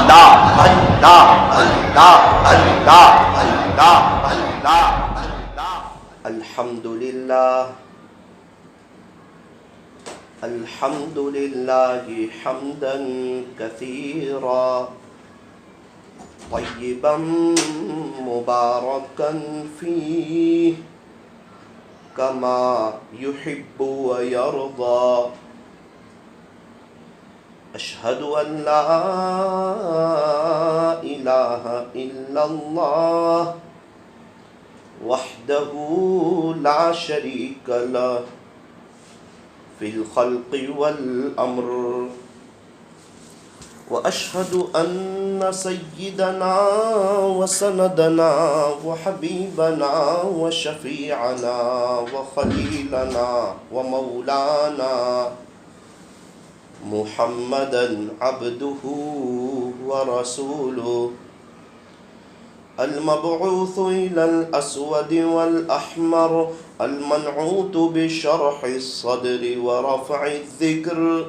اللہ اللہ اللہ اللہ اللہ اللہ الحمدللہ الحمدللہ حمدا کثیرا طیبا مبارکا فیہ کما یحب ویرضا اشہد ان لا الہ الا اللہ وحدہ لا شریک لہ فی الخلق والامر واشهد ان سيدنا وسندنا وحبيبنا وشفيعنا وخليلنا ومولانا محمدا عبده ورسوله المبعوث إلى الأسود والأحمر المنعوت بشرح الصدر ورفع الذكر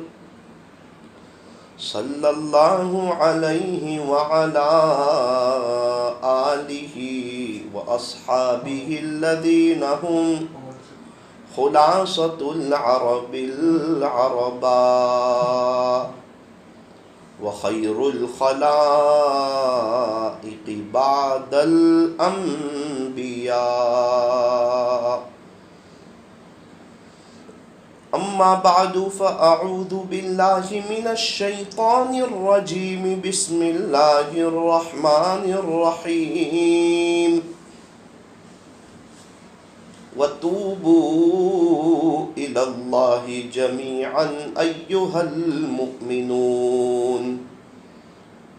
صلى الله عليه وعلى آله وأصحابه الذين هم خلاصة العرب العرباء وخير الخلائق بعد الأنبياء أما بعد فأعوذ بالله من الشيطان الرجيم بسم الله الرحمن الرحيم وتوبوا إلى الله جميعا أيها المؤمنون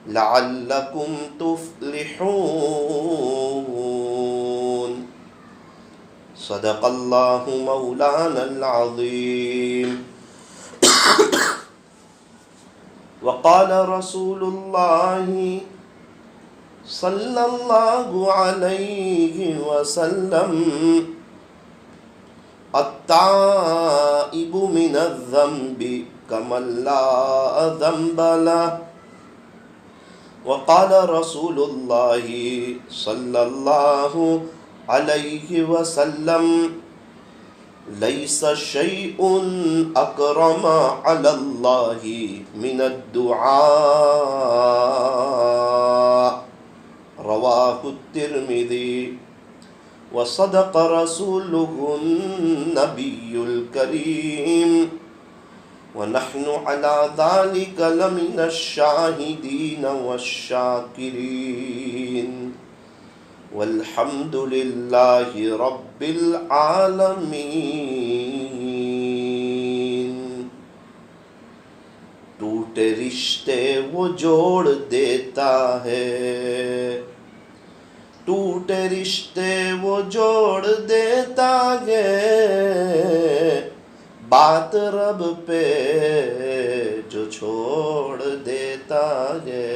لعلكم تفلحون صدق الله مولانا العظيم وقال رسول الله صلى الله عليه وسلم التائب من الذنب كمن لا ذنب له وقال رسول الله صلى الله عليه وسلم ليس شيء أكرم على الله من الدعاء رواه الترمذي وصدق رسوله النبي الكريم ونحن على ذلك لمن الشاهدين والشاكرين والحمد لله رب العالمين ٹوٹے رشتے وہ جوڑ دیتا ہے ٹوٹے رشتے وہ جوڑ دیتا ہے بات رب پہ جو چھوڑ دیتا ہے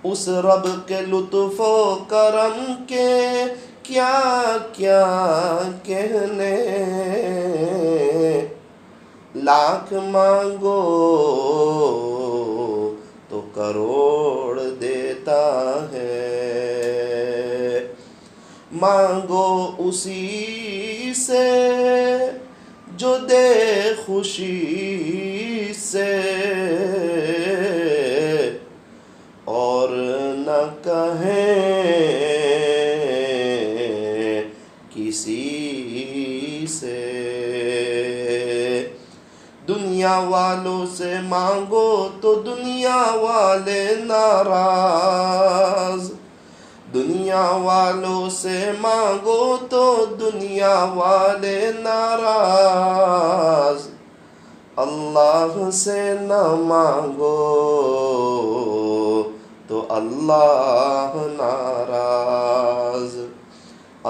اس رب کے لطف و کرم کے کیا کیا کہنے لاکھ مانگو تو کروڑ دیتا ہے مانگو اسی سے جو دے خوشی سے اور نہ کہیں کسی سے دنیا والوں سے مانگو تو دنیا والے ناراض دنیا والوں سے مانگو تو دنیا والے ناراض اللہ سے نہ مانگو تو اللہ ناراض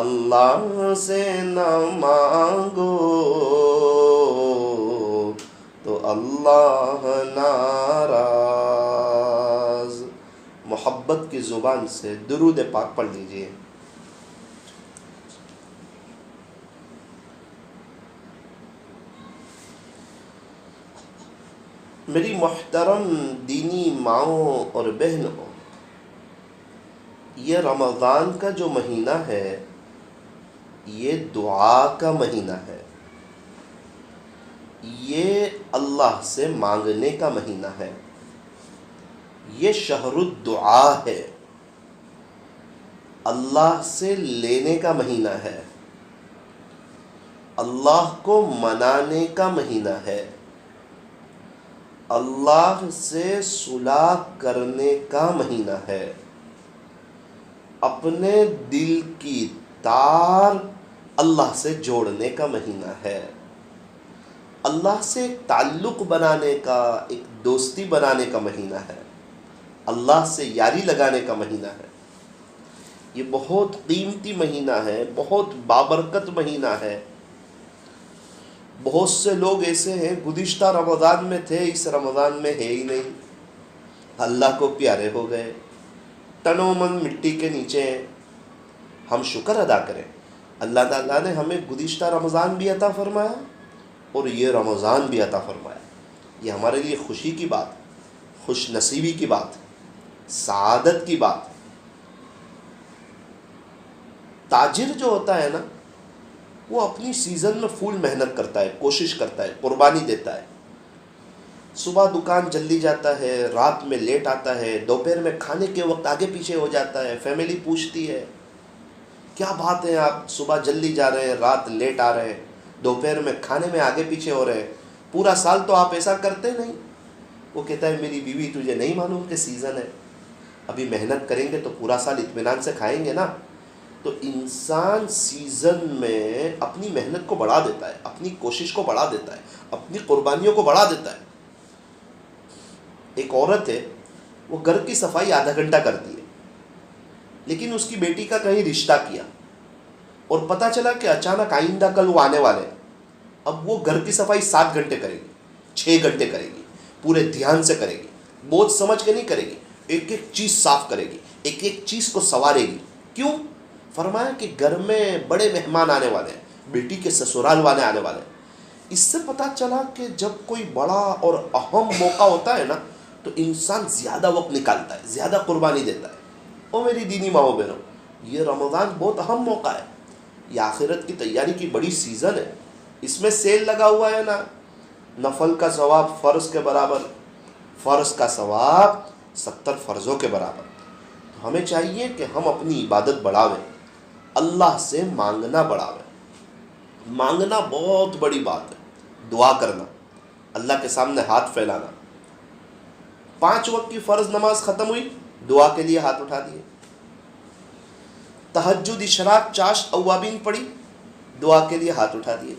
اللہ سے نہ مانگو تو اللہ ناراض محبت کی زبان سے درود پاک پڑھ لیجئے میری محترم دینی ماؤں اور بہنوں، یہ رمضان کا جو مہینہ ہے یہ دعا کا مہینہ ہے، یہ اللہ سے مانگنے کا مہینہ ہے، یہ شہر الدعا ہے، اللہ سے لینے کا مہینہ ہے، اللہ کو منانے کا مہینہ ہے، اللہ سے صلح کرنے کا مہینہ ہے، اپنے دل کی تار اللہ سے جوڑنے کا مہینہ ہے، اللہ سے ایک تعلق بنانے کا، ایک دوستی بنانے کا مہینہ ہے، اللہ سے یاری لگانے کا مہینہ ہے۔ یہ بہت قیمتی مہینہ ہے، بہت بابرکت مہینہ ہے۔ بہت سے لوگ ایسے ہیں گزشتہ رمضان میں تھے، اس رمضان میں ہے ہی نہیں، اللہ کو پیارے ہو گئے، تن و من مٹی کے نیچے ہیں۔ ہم شکر ادا کریں، اللہ تعالیٰ نے ہمیں گزشتہ رمضان بھی عطا فرمایا اور یہ رمضان بھی عطا فرمایا۔ یہ ہمارے لیے خوشی کی بات، خوش نصیبی کی بات، سعادت کی بات۔ تاجر جو ہوتا ہے نا، وہ اپنی سیزن میں فل محنت کرتا ہے، کوشش کرتا ہے، قربانی دیتا ہے۔ صبح دکان جلدی جاتا ہے، رات میں لیٹ آتا ہے، دوپہر میں کھانے کے وقت آگے پیچھے ہو جاتا ہے، فیملی پوچھتی ہے کیا بات ہے آپ صبح جلدی جا رہے ہیں، رات لیٹ آ رہے ہیں، دوپہر میں کھانے میں آگے پیچھے ہو رہے ہیں، پورا سال تو آپ ایسا کرتے نہیں۔ وہ کہتا ہے میری بیوی تجھے نہیں معلوم کہ سیزن ہے، ابھی محنت کریں گے تو پورا سال اطمینان سے کھائیں گے نا۔ تو انسان سیزن میں اپنی محنت کو بڑھا دیتا ہے، اپنی کوشش کو بڑھا دیتا ہے، اپنی قربانیوں کو بڑھا دیتا ہے۔ ایک عورت ہے، وہ گھر کی صفائی آدھا گھنٹہ کرتی ہے، لیکن اس کی بیٹی کا کہیں رشتہ کیا اور پتہ چلا کہ اچانک آئندہ کل وہ آنے والے ہیں۔ اب وہ گھر کی صفائی 7 گھنٹے کرے گی، 6 گھنٹے کرے گی، پورے دھیان سے کرے گی، بوجھ سمجھ کے نہیں کرے گی، ایک ایک چیز صاف کرے گی، ایک ایک چیز کو سنوارے گی۔ کیوں؟ فرمایا کہ گھر میں بڑے مہمان آنے والے ہیں، بیٹی کے سسرال والے آنے والے ہیں۔ اس سے پتہ چلا کہ جب کوئی بڑا اور اہم موقع ہوتا ہے نا تو انسان زیادہ وقت نکالتا ہے، زیادہ قربانی دیتا ہے۔ او میری دینی ماؤں بہنوں، یہ رمضان بہت اہم موقع ہے، یہ آخرت کی تیاری کی بڑی سیزن ہے۔ اس میں سیل لگا ہوا ہے نا، نفل کا ثواب فرض کے برابر، فرض کا ثواب 70 فرضوں کے برابر۔ تو ہمیں چاہیے کہ ہم اپنی عبادت بڑھاویں، اللہ سے مانگنا بڑھاویں۔ مانگنا بہت بڑی بات ہے، دعا کرنا، اللہ کے سامنے ہاتھ پھیلانا۔ 5 وقت کی فرض نماز ختم ہوئی، دعا کے لیے ہاتھ اٹھا دیے۔ تہجد، اشراق، چاشت، اوابین پڑھی، دعا کے لیے ہاتھ اٹھا دیے۔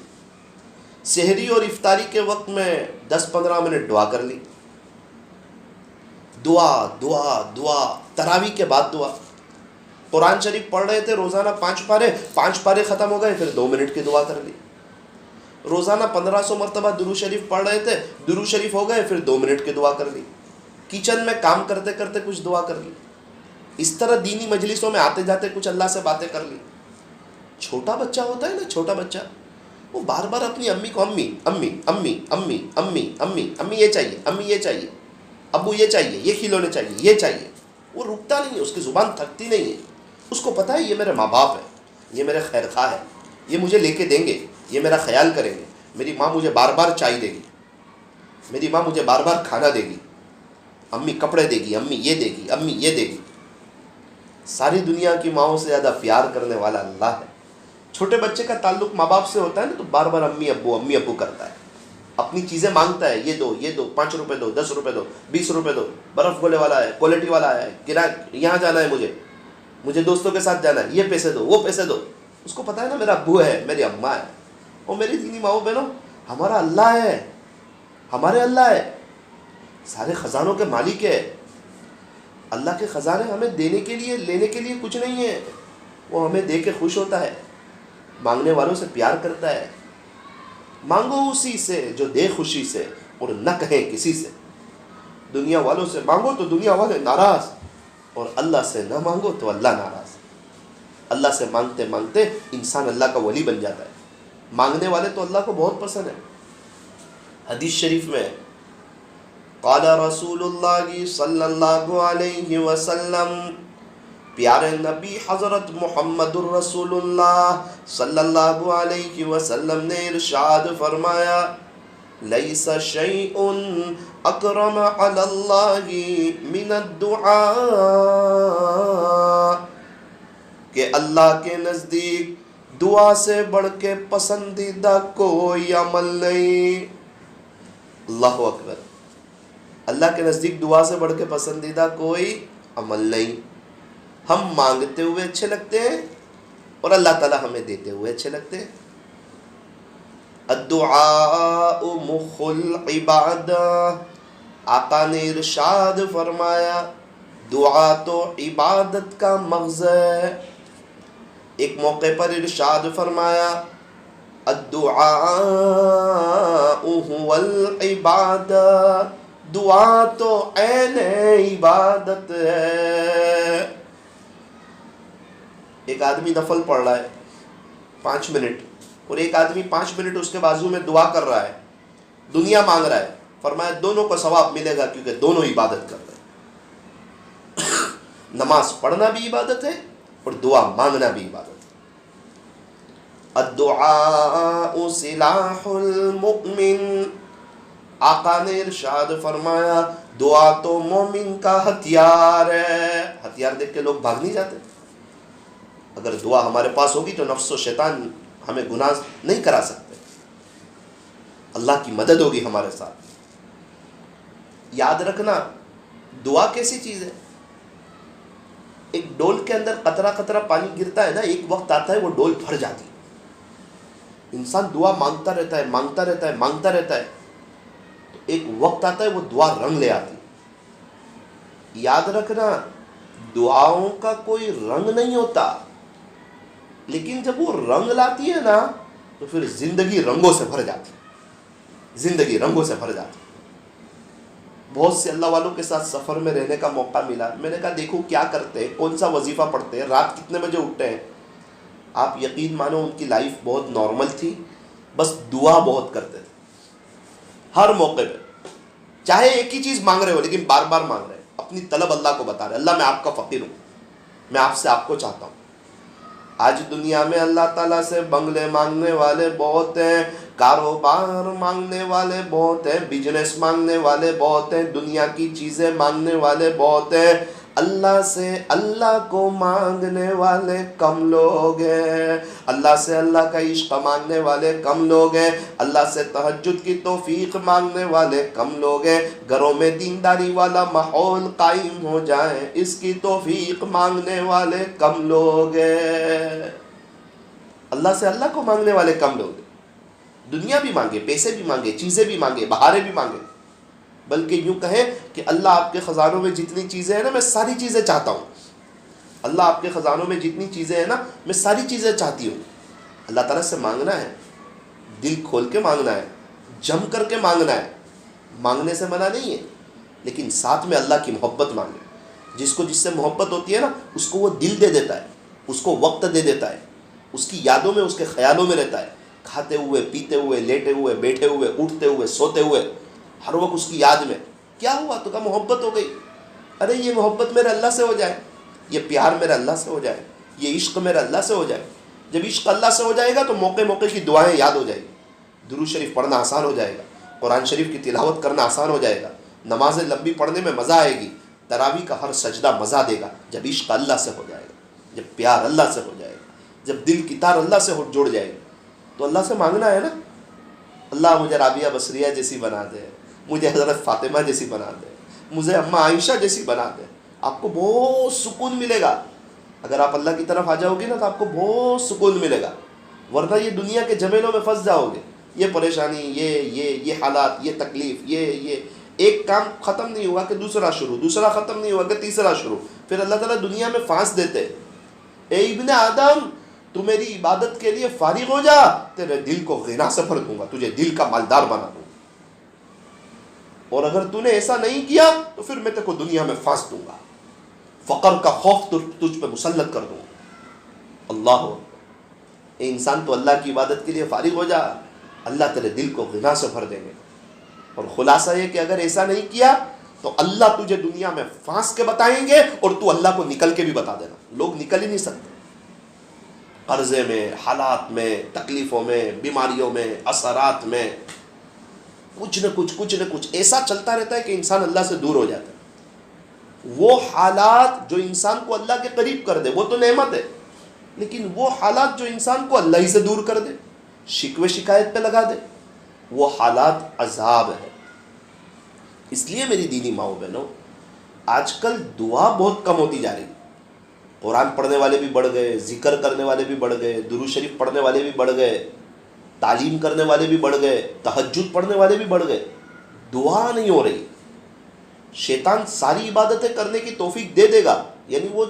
سحری اور افطاری کے وقت میں 10-15 منٹ دعا کر لی۔ دعا دعا دعا، تراویح کے بعد دعا۔ قرآن شریف پڑھ رہے تھے روزانہ 5 پارے، 5 پارے ختم ہو گئے، پھر 2 منٹ کی دعا کر لی۔ روزانہ 1500 مرتبہ درود شریف پڑھ رہے تھے، درود شریف ہو گئے، پھر 2 منٹ کی دعا کر لی۔ کچن میں کام کرتے کرتے کچھ دعا کر لی۔ اس طرح دینی مجلسوں میں آتے جاتے کچھ اللہ سے باتیں کر لی۔ چھوٹا بچہ ہوتا ہے نا، چھوٹا بچہ، وہ بار بار اپنی امی کو امی امی امی امی امی امی امی یہ چاہیے، امی یہ چاہیے، ابو یہ چاہیے، یہ کھلونے چاہیے، یہ چاہیے۔ وہ رکتا نہیں ہے، اس کی زبان تھکتی نہیں ہے۔ اس کو پتہ ہے یہ میرے ماں باپ ہے، یہ میرے خیر خواہ ہے، یہ مجھے لے کے دیں گے، یہ میرا خیال کریں گے۔ میری ماں مجھے بار بار چائے دے گی، میری ماں مجھے بار بار کھانا دے گی، امی کپڑے دے گی، امی یہ دے گی، امی یہ دے گی۔ ساری دنیا کی ماؤں سے زیادہ پیار کرنے والا اللہ ہے۔ چھوٹے بچے کا تعلق ماں باپ سے ہوتا ہے نا، تو بار بار امی ابو کرتا ہے، اپنی چیزیں مانگتا ہے، یہ دو یہ دو، 5 روپے دو، 10 روپے دو، 20 روپے دو، برف گولے والا ہے، کوالٹی والا ہے، کرایہ یہاں جانا ہے، مجھے دوستوں کے ساتھ جانا ہے، یہ پیسے دو، وہ پیسے دو۔ اس کو پتہ ہے نا میرا ابو ہے، میری اماں ہے۔ اور میری دینی ماؤں بہنوں، ہمارا اللہ ہے، ہمارے اللہ ہے، سارے خزانوں کے مالک ہے۔ اللہ کے خزانے ہمیں دینے کے لیے، لینے کے لیے کچھ نہیں ہے، وہ ہمیں دے کے خوش ہوتا ہے، مانگنے والوں سے پیار کرتا ہے۔ مانگو اسی سے جو دے خوشی سے، اور نہ کہیں کسی سے۔ دنیا والوں سے مانگو تو دنیا والے ناراض، اور اللہ سے نہ مانگو تو اللہ ناراض۔ اللہ سے مانگتے مانگتے انسان اللہ کا ولی بن جاتا ہے۔ مانگنے والے تو اللہ کو بہت پسند ہے۔ حدیث شریف میں قال رسول اللہ صلی اللہ علیہ وسلم، پیارے نبی حضرت محمد الرسول اللہ صلی اللہ علیہ وسلم نے ارشاد فرمایا، لیس شیء اکرم علی اللہ من الدعاء، کہ اللہ کے نزدیک دعا سے بڑھ کے پسندیدہ کوئی عمل نہیں۔ اللہ اکبر، اللہ کے نزدیک دعا سے بڑھ کے پسندیدہ کوئی عمل نہیں۔ ہم مانگتے ہوئے اچھے لگتے ہیں اور اللہ تعالیٰ ہمیں دیتے ہوئے اچھے لگتے ہیں۔ الدعاء مخ العبادہ، آقا نے ارشاد فرمایا دعا تو عبادت کا مغز ہے۔ ایک موقع پر ارشاد فرمایا الدعاء هو العبادہ، دعا تو عین عبادت ہے۔ ایک آدمی نفل پڑھ رہا ہے 5 منٹ، اور ایک آدمی 5 منٹ اس کے بازو میں دعا کر رہا ہے، دنیا مانگ رہا ہے، فرمایا دونوں کو ثواب ملے گا، کیونکہ دونوں عبادت کر رہے ہیں۔ نماز پڑھنا بھی عبادت ہے اور دعا مانگنا بھی عبادت ہے۔ الدعاء سلاح المؤمن، آقا نے ارشاد فرمایا دعا تو مومن کا ہتھیار ہے۔ ہتھیار دیکھ کے لوگ بھاگ نہیں جاتے؟ اگر دعا ہمارے پاس ہوگی تو نفس و شیطان ہمیں گناہ نہیں کرا سکتے، اللہ کی مدد ہوگی ہمارے ساتھ۔ یاد رکھنا دعا کیسی چیز ہے، ایک ڈول کے اندر قطرہ قطرہ پانی گرتا ہے نا، ایک وقت آتا ہے وہ ڈول بھر جاتی ہے۔ انسان دعا مانگتا رہتا ہے، مانگتا رہتا ہے، مانگتا رہتا ہے، تو ایک وقت آتا ہے وہ دعا رنگ لے آتی ہے۔ یاد رکھنا دعاؤں کا کوئی رنگ نہیں ہوتا، لیکن جب وہ رنگ لاتی ہے نا تو پھر زندگی رنگوں سے بھر جاتی ہے، زندگی رنگوں سے بھر جاتی ہے۔ بہت سے اللہ والوں کے ساتھ سفر میں رہنے کا موقع ملا، میں نے کہا دیکھو کیا کرتے ہیں، کون سا وظیفہ پڑھتے ہیں، رات کتنے بجے اٹھتے ہیں۔ آپ یقین مانو ان کی لائف بہت نارمل تھی، بس دعا بہت کرتے تھے ہر موقع پہ، چاہے ایک ہی چیز مانگ رہے ہو لیکن بار بار مانگ رہے ہیں، اپنی طلب اللہ کو بتا رہے ہیں، اللہ میں آپ کا فقیر ہوں، میں آپ سے آپ کو چاہتا ہوں۔ آج دنیا میں اللہ تعالیٰ سے بنگلے مانگنے والے بہت ہیں، کاروبار مانگنے والے بہت ہیں، بزنس مانگنے والے بہت ہیں، دنیا کی چیزیں مانگنے والے بہت ہیں، اللہ سے اللہ کو مانگنے والے کم لوگ ہیں، اللہ سے اللہ کا عشق مانگنے والے کم لوگ ہیں، اللہ سے تہجد کی توفیق مانگنے والے کم لوگ ہیں، گھروں میں دینداری والا ماحول قائم ہو جائے اس کی توفیق مانگنے والے کم لوگ ہیں۔ اللہ سے اللہ کو مانگنے والے کم لوگ ہیں، دنیا بھی مانگے، پیسے بھی مانگے، چیزیں بھی مانگے، بہاریں بھی مانگے، بلکہ یوں کہیں کہ اللہ آپ کے خزانوں میں جتنی چیزیں ہیں نا میں ساری چیزیں چاہتا ہوں، اللہ آپ کے خزانوں میں جتنی چیزیں ہیں نا میں ساری چیزیں چاہتی ہوں۔ اللہ تعالیٰ سے مانگنا ہے، دل کھول کے مانگنا ہے، جم کر کے مانگنا ہے، مانگنے سے منع نہیں ہے، لیکن ساتھ میں اللہ کی محبت مانگے۔ جس کو جس سے محبت ہوتی ہے نا اس کو وہ دل دے دیتا ہے، اس کو وقت دے دیتا ہے، اس کی یادوں میں، اس کے خیالوں میں رہتا ہے، کھاتے ہوئے، پیتے ہوئے، لیٹے ہوئے، بیٹھے ہوئے، اٹھتے ہوئے، سوتے ہوئے، ہر وقت اس کی یاد میں کیا ہوا تو کہا محبت ہو گئی۔ ارے یہ محبت میرے اللہ سے ہو جائے، یہ پیار میرا اللہ سے ہو جائے، یہ عشق میرا اللہ سے ہو جائے۔ جب عشق اللہ سے ہو جائے گا تو موقع موقع کی دعائیں یاد ہو جائے گی، درود شریف پڑھنا آسان ہو جائے گا، قرآن شریف کی تلاوت کرنا آسان ہو جائے گا، نمازیں لمبی پڑھنے میں مزہ آئے گی، تراویح کا ہر سجدہ مزہ دے گا جب عشق اللہ سے ہو جائے گا، جب پیار اللہ سے ہو جائے گا، جب دل کی تار اللہ سے جڑ جائے گی۔ تو اللہ سے مانگنا ہے نا، اللہ مجھے رابعہ بصریہ جیسی بنا دے، مجھے حضرت فاطمہ جیسی بنا دے، مجھے اماں عائشہ جیسی بنا دے۔ آپ کو بہت سکون ملے گا اگر آپ اللہ کی طرف آ جاؤ گے نا، تو آپ کو بہت سکون ملے گا، ورنہ یہ دنیا کے جھمیلوں میں پھنس جاؤ گے، یہ پریشانی، یہ حالات، یہ تکلیف، یہ ایک کام ختم نہیں ہوا کہ دوسرا شروع، دوسرا ختم نہیں ہوا کہ تیسرا شروع، پھر اللہ تعالیٰ دنیا میں پھانس دیتے، اے ابن آدم تو میری عبادت کے لیے فارغ ہو جا، تیرے دل کو غنا سے بھر دوں گا، تجھے دل کا مالدار بنا دوں گا، اور اگر تو نے ایسا نہیں کیا تو پھر میں تیرے کو دنیا میں پھانس دوں گا، فقر کا خوف تجھ پہ مسلط کر دوں گا۔ اللہ اے انسان تو اللہ کی عبادت کے لیے فارغ ہو جا، اللہ تیرے دل کو غنا سے بھر دیں گے۔ اور خلاصہ یہ کہ اگر ایسا نہیں کیا تو اللہ تجھے دنیا میں پھانس کے بتائیں گے اور تو اللہ کو نکل کے بھی بتا دینا. لوگ نکل ہی نہیں سکتے. قرضے میں، حالات میں، تکلیفوں میں، بیماریوں میں، اثرات میں کچھ نہ کچھ ایسا چلتا رہتا ہے کہ انسان اللہ سے دور ہو جاتا ہے. وہ حالات جو انسان کو اللہ کے قریب کر دے وہ تو نعمت ہے، لیکن وہ حالات جو انسان کو اللہ ہی سے دور کر دے، شکوے شکایت پہ لگا دے، وہ حالات عذاب ہے. اس لیے میری دینی ماؤں بہنوں، آج کل دعا بہت کم ہوتی جا رہی ہے. قرآن پڑھنے والے بھی بڑھ گئے، ذکر کرنے والے بھی بڑھ گئے، درود شریف پڑھنے والے بھی بڑھ گئے، تعلیم کرنے والے بھی بڑھ گئے، تہجد پڑھنے والے بھی بڑھ گئے. دعا نہیں ہو رہی. شیطان ساری عبادتیں کرنے کی توفیق دے دے گا، یعنی وہ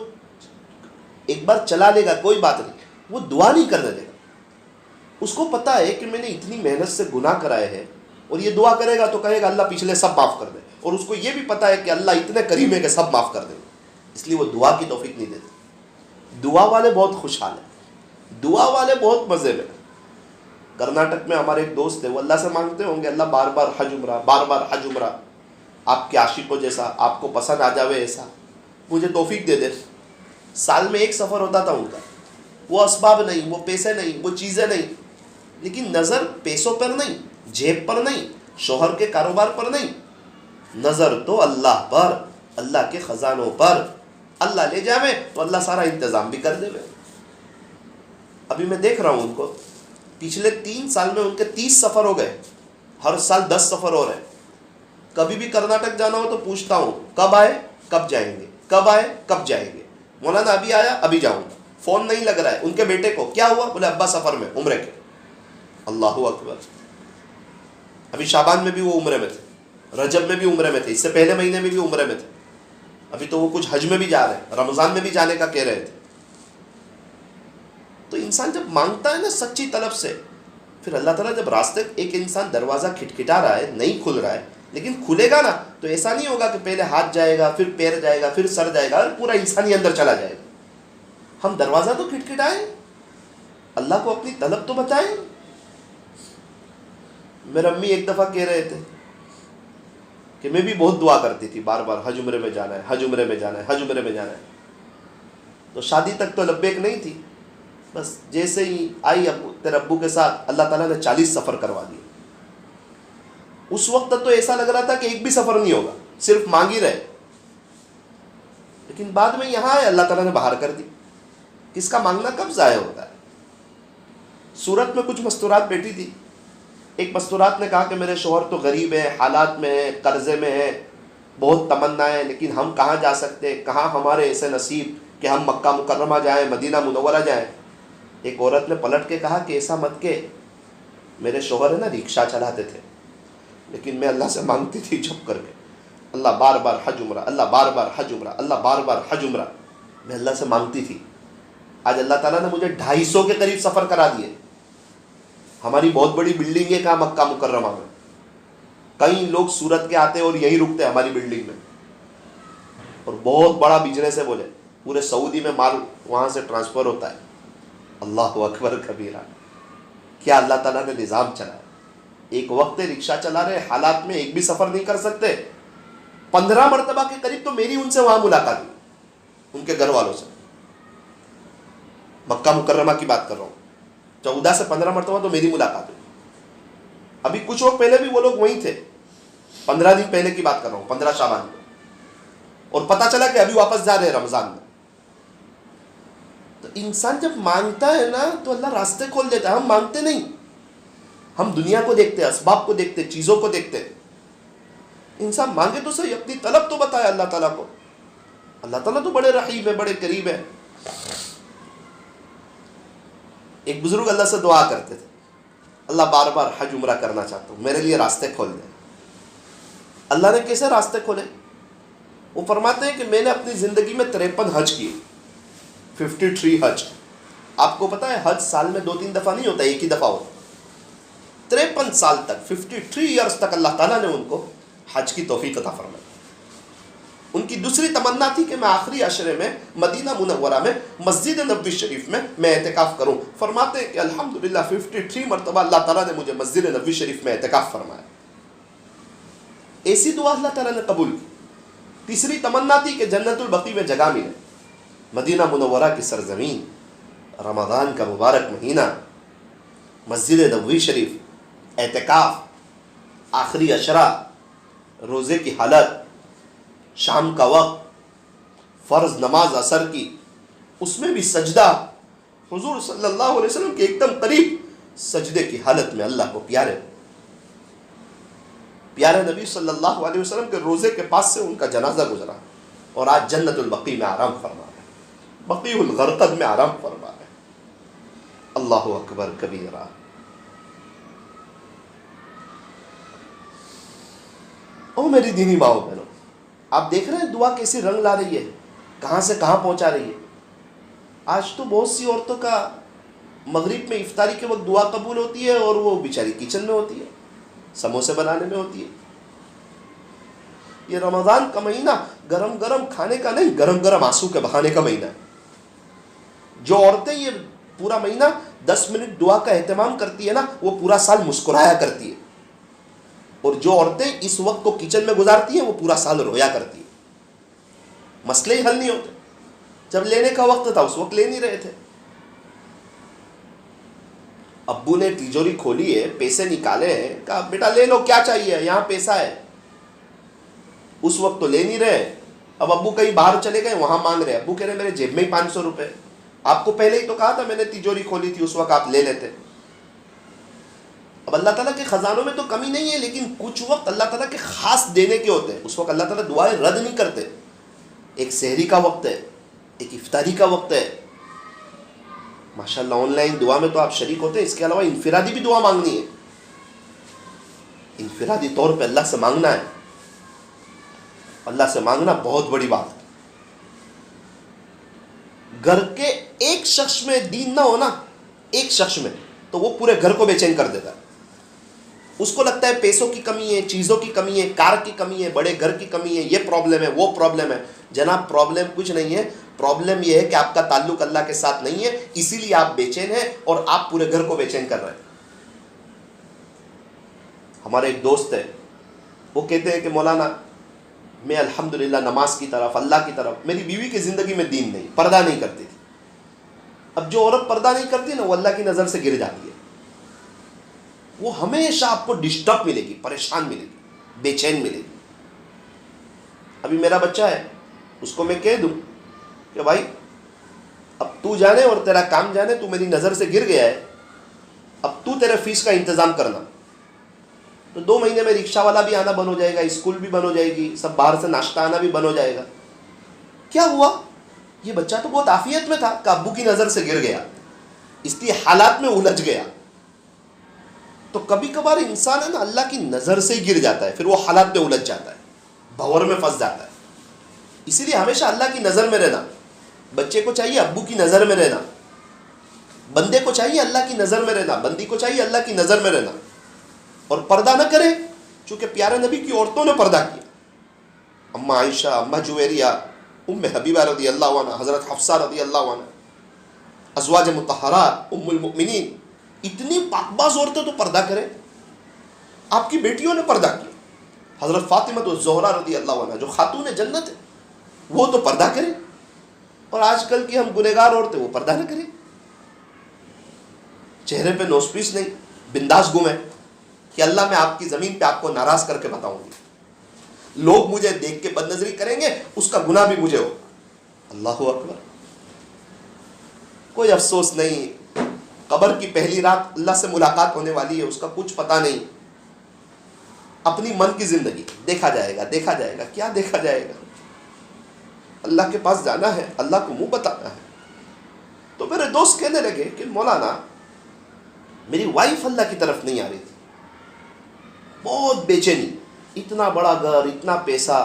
ایک بار چلا لے گا کوئی بات نہیں، وہ دعا نہیں کرنے دے گا. اس کو پتا ہے کہ میں نے اتنی محنت سے گناہ کرائے ہیں، اور یہ دعا کرے گا تو کہے گا اللہ پچھلے سب معاف کر دے. اور اس کو یہ بھی پتا ہے کہ اللہ اتنے کریم ہے کہ سب معاف کر دے گا، اس لیے وہ دعا کی توفیق نہیں دیتے. دعا والے بہت خوشحال ہیں، دعا والے بہت مزے میں. کرناٹک میں ہمارے ایک دوست ہے، وہ اللہ سے مانگتے ہوں گے اللہ بار بار حج عمرہ، بار بار حج عمرہ، آپ کے عاشقوں جیسا، آپ کو پسند آ جاوے ایسا، مجھے توفیق دے دے. سال میں ایک سفر ہوتا تھا ان کا. وہ اسباب نہیں، وہ پیسے نہیں، وہ چیزیں نہیں، لیکن نظر پیسوں پر نہیں، جیب پر نہیں، شوہر کے کاروبار پر نہیں، نظر تو اللہ پر، اللہ کے خزانوں پر. اللہ لے جاوے تو اللہ سارا انتظام بھی کر دے. ابھی میں دیکھ رہا ہوں ان کو، پچھلے 3 سال میں ان کے 30 سفر ہو گئے، ہر سال 10 سفر ہو رہے ہیں. کبھی بھی کرناٹک جانا ہو تو پوچھتا ہوں کب آئے کب جائیں گے، کب آئے کب جائیں گے. مولانا ابھی آیا ابھی جاؤں گا. فون نہیں لگ رہا ہے. ان کے بیٹے کو کیا ہوا؟ بولے ابا سفر میں، عمرے کے. اللہ اکبر. ابھی شعبان میں بھی وہ عمرے میں تھے، رجب میں بھی عمرے میں تھے، اس سے پہلے مہینے میں بھی عمرے میں تھے. ابھی تو وہ کچھ حج میں بھی جا رہے ہیں، رمضان میں بھی جانے کا کہہ رہے تھے. تو انسان جب مانگتا ہے نا سچی طلب سے، پھر اللہ تعالیٰ جب راستے ایک انسان دروازہ کھٹکھٹا رہا ہے، نہیں کھل رہا ہے، لیکن کھلے گا نا تو ایسا نہیں ہوگا کہ پہلے ہاتھ جائے گا، پھر پیر جائے گا، پھر سر جائے گا، اور پورا انسان ہی اندر چلا جائے گا. ہم دروازہ تو کھٹکھٹائیں، اللہ کو اپنی طلب تو بتائیں. میرے امی ایک دفعہ کہہ رہے تھے کہ میں بھی بہت دعا کرتی تھی بار بار حج عمرے میں جانا ہے، حج عمرے میں جانا ہے، حج عمرے میں جانا ہے. تو شادی تک تو لبیک نہیں تھی، بس جیسے ہی آئی تیرے ابو کے ساتھ اللہ تعالیٰ نے 40 سفر کروا دیے. اس وقت تو ایسا لگ رہا تھا کہ ایک بھی سفر نہیں ہوگا، صرف مانگ ہی رہے. لیکن بعد میں یہاں آئے اللہ تعالیٰ نے باہر کر دی. کس کا مانگنا کب ضائع ہوتا ہے. سورت میں کچھ مستورات بیٹھی تھی. ایک مستورات نے کہا کہ میرے شوہر تو غریب ہے، حالات میں ہے، قرضے میں ہے، بہت تمنا ہے، لیکن ہم کہاں جا سکتے، کہاں ہمارے ایسے نصیب کہ ہم مکہ مکرمہ جائیں، مدینہ منورہ جائیں. ایک عورت نے پلٹ کے کہا کہ ایسا مت کہ میرے شوہر ہے نا رکشہ چلاتے تھے، لیکن میں اللہ سے مانگتی تھی چھپ کر کے اللہ بار بار حج عمرہ، اللہ بار بار حج عمرہ، اللہ بار بار حج عمرہ. میں اللہ سے مانگتی تھی. آج اللہ تعالیٰ نے مجھے 250 کے قریب سفر کرا دیے. ہماری بہت بڑی بلڈنگ ہے کہاں مکہ مکرمہ میں، کئی لوگ سورت کے آتے اور یہی رکتے ہیں ہماری بلڈنگ میں، اور بہت بڑا بزنس ہے. بولے پورے سعودی میں مال وہاں سے ٹرانسفر ہوتا ہے. اللہ اکبر کبیرہ. کیا اللہ تعالیٰ نے نظام چلایا. ایک وقت رکشہ چلا رہے، حالات میں ایک بھی سفر نہیں کر سکتے. 15 مرتبہ کے قریب تو میری ان سے وہاں ملاقات ہوئی، ان کے گھر والوں سے. مکہ مکرمہ کی بات کر رہا ہوں، 14 سے 15 مرتبہ تو میری ملاقات ہوئی. ابھی کچھ وقت پہلے بھی وہ لوگ وہیں تھے، 15 دن پہلے کی بات کر رہا ہوں، 15 شعبان میں. اور پتہ چلا کہ ابھی واپس جا رہے ہیں رمضان میں. تو انسان جب مانگتا ہے نا تو اللہ راستے کھول دیتا ہے. ہم مانگتے نہیں، ہم دنیا کو دیکھتے، اسباب کو دیکھتے، چیزوں کو دیکھتے. انسان مانگے تو صحیح، اپنی طلب تو بتائے اللہ تعالیٰ کو. اللہ تعالیٰ تو بڑے رحیم ہے، بڑے قریب ہے. ایک بزرگ اللہ سے دعا کرتے تھے، اللہ بار بار حج عمرہ کرنا چاہتا ہوں، میرے لیے راستے کھول دیں. اللہ نے کیسے راستے کھولے؟ وہ فرماتے ہیں کہ میں نے اپنی زندگی میں 53 حج کیے، 53 حج. آپ کو پتہ ہے حج سال میں 2-3 دفعہ نہیں ہوتا، ایک ہی دفعہ ہوتا. 53 سال تک، 53 ایئرس تک اللہ تعالیٰ نے ان کو حج کی توفیق عطا فرمائی. ان کی دوسری تمنا تھی کہ میں آخری عشرے میں مدینہ منورہ میں مسجد نبوی شریف میں اعتکاف کروں. فرماتے ہیں کہ الحمدللہ 53 مرتبہ اللہ تعالیٰ نے مجھے مسجد نبوی شریف میں اعتکاف فرمایا. ایسی دعا اللہ تعالیٰ نے قبول کی. تیسری تمنا تھی کہ جنت البقیع میں جگہ ملے. مدینہ منورہ کی سرزمین، رمضان کا مبارک مہینہ، مسجد نبوی شریف، اعتکاف، آخری عشرہ، روزے کی حالت، شام کا وقت، فرض نماز عصر کی، اس میں بھی سجدہ، حضور صلی اللہ علیہ وسلم کے ایک دم قریب سجدے کی حالت میں اللہ کو پیارے نبی صلی اللہ علیہ وسلم کے روزے کے پاس سے ان کا جنازہ گزرا، اور آج جنت البقیع میں آرام فرما رہے ہیں، بقیع الغرقد میں آرام فرما رہے ہیں. اللہ اکبر کبیرہ. او میری دینی ماؤں بہنوں، آپ دیکھ رہے ہیں دعا کیسی رنگ لا رہی ہے، کہاں سے کہاں پہنچا رہی ہے. آج تو بہت سی عورتوں کا مغرب میں افطاری کے وقت دعا قبول ہوتی ہے اور وہ بیچاری کچن میں ہوتی ہے، سموسے بنانے میں ہوتی ہے. یہ رمضان کا مہینہ گرم گرم کھانے کا نہیں، گرم گرم آنسو کے بہانے کا مہینہ ہے. جو عورتیں یہ پورا مہینہ 10 منٹ دعا کا اہتمام کرتی ہے نا، وہ پورا سال مسکرایا کرتی ہے. اور جو عورتیں اس وقت کو کچن میں گزارتی ہیں وہ پورا سال رویا کرتی ہے. مسئلے ہی حل نہیں ہوتے. جب لینے کا وقت تھا اس وقت لے نہیں رہے تھے. ابو نے تیجوری کھولی ہے، پیسے نکالے ہیں، کہا بیٹا لے لو، کیا چاہیے، یہاں پیسہ ہے. اس وقت تو لے نہیں رہے. اب ابو کہیں باہر چلے گئے، وہاں مانگ رہے. ابو کہہ رہے میرے جیب میں ہی 500 روپے. آپ کو پہلے ہی تو کہا تھا میں نے تیجوری کھولی تھی، اس وقت آپ لے لیتے. اب اللہ تعالیٰ کے خزانوں میں تو کمی نہیں ہے، لیکن کچھ وقت اللہ تعالیٰ کے خاص دینے کے ہوتے ہیں. اس وقت اللہ تعالیٰ دعائیں رد نہیں کرتے. ایک سحری کا وقت ہے، ایک افطاری کا وقت ہے. ماشاءاللہ آن لائن دعا میں تو آپ شریک ہوتے ہیں، اس کے علاوہ انفرادی بھی دعا مانگنی ہے. انفرادی طور پہ اللہ سے مانگنا ہے. اللہ سے مانگنا بہت بڑی بات ہے. گھر کے ایک شخص میں دین نہ ہونا، ایک شخص میں، تو وہ پورے گھر کو بے چین کر دیتا ہے. اس کو لگتا ہے پیسوں کی کمی ہے، چیزوں کی کمی ہے، کار کی کمی ہے، بڑے گھر کی کمی ہے، یہ پرابلم ہے، وہ پرابلم ہے. جناب پرابلم کچھ نہیں ہے. پرابلم یہ ہے کہ آپ کا تعلق اللہ کے ساتھ نہیں ہے، اسی لیے آپ بے چین ہیں اور آپ پورے گھر کو بے چین کر رہے ہیں. ہمارے ایک دوست ہے، وہ کہتے ہیں کہ مولانا میں الحمدللہ نماز کی طرف، اللہ کی طرف، میری بیوی کی زندگی میں دین نہیں، پردہ نہیں کرتی تھی. اب جو عورت پردہ نہیں کرتی نا، وہ اللہ کی نظر سے گر جاتی ہے. وہ ہمیشہ آپ کو ڈسٹرب ملے گی، پریشان ملے گی، بے چین ملے گی. ابھی میرا بچہ ہے، اس کو میں کہہ دوں کہ بھائی اب تو جانے اور تیرا کام جانے، تو میری نظر سے گر گیا ہے، اب تو تیرے فیس کا انتظام کرنا. تو 2 مہینے میں رکشہ والا بھی آنا بند ہو جائے گا، اسکول بھی بند ہو جائے گی، سب باہر سے ناشتہ آنا بھی بند ہو جائے گا. کیا ہوا؟ یہ بچہ تو بہت عافیت میں تھا کہ ابو کی نظر سے گر گیا، اس لیے حالات میں الجھ گیا. تو کبھی کبھار انسان ہے نا اللہ کی نظر سے ہی گر جاتا ہے، پھر وہ حالات میں الجھ جاتا ہے، بھور میں پھنس جاتا ہے. اسی لیے ہمیشہ اللہ کی نظر میں رہنا. بچے کو چاہیے ابو کی نظر میں رہنا، بندے کو چاہیے اللہ کی نظر میں رہنا، بندی کو چاہیے اللہ کی نظر میں رہنا، اور پردہ نہ کرے. چونکہ پیارے نبی کی عورتوں نے پردہ کیا. اماں عائشہ، اماں جویریہ، ام حبیبہ رضی اللہ عنہ، حضرت حفصہ رضی اللہ عنہ، ازواج مطہرات، ام المؤمنین، اتنی پاکباز عورتیں تو پردہ کریں. آپ کی بیٹیوں نے پردہ کیا. حضرت فاطمہ الزہرا رضی اللہ عنہ جو خاتون جنت ہے، وہ تو پردہ کریں. اور آج کل کی ہم گنہگار عورتیں، وہ پردہ نہ کریں، چہرے پہ نوز پیس نہیں، بنداس گھومیں کہ اللہ میں آپ کی زمین پہ آپ کو ناراض کر کے بتاؤں گی، لوگ مجھے دیکھ کے بد نظری کریں گے، اس کا گناہ بھی مجھے ہو. اللہ اکبر. کوئی افسوس نہیں. قبر کی پہلی رات اللہ سے ملاقات ہونے والی ہے، اس کا کچھ پتہ نہیں. اپنی من کی زندگی دیکھا جائے گا. دیکھا جائے گا کیا دیکھا جائے گا؟ اللہ کے پاس جانا ہے، اللہ کو منہ بتانا ہے. تو میرے دوست کہنے لگے کہ مولانا میری وائف اللہ کی طرف نہیں آ رہی تھی، بہت بے چینی، اتنا بڑا گھر، اتنا پیسہ.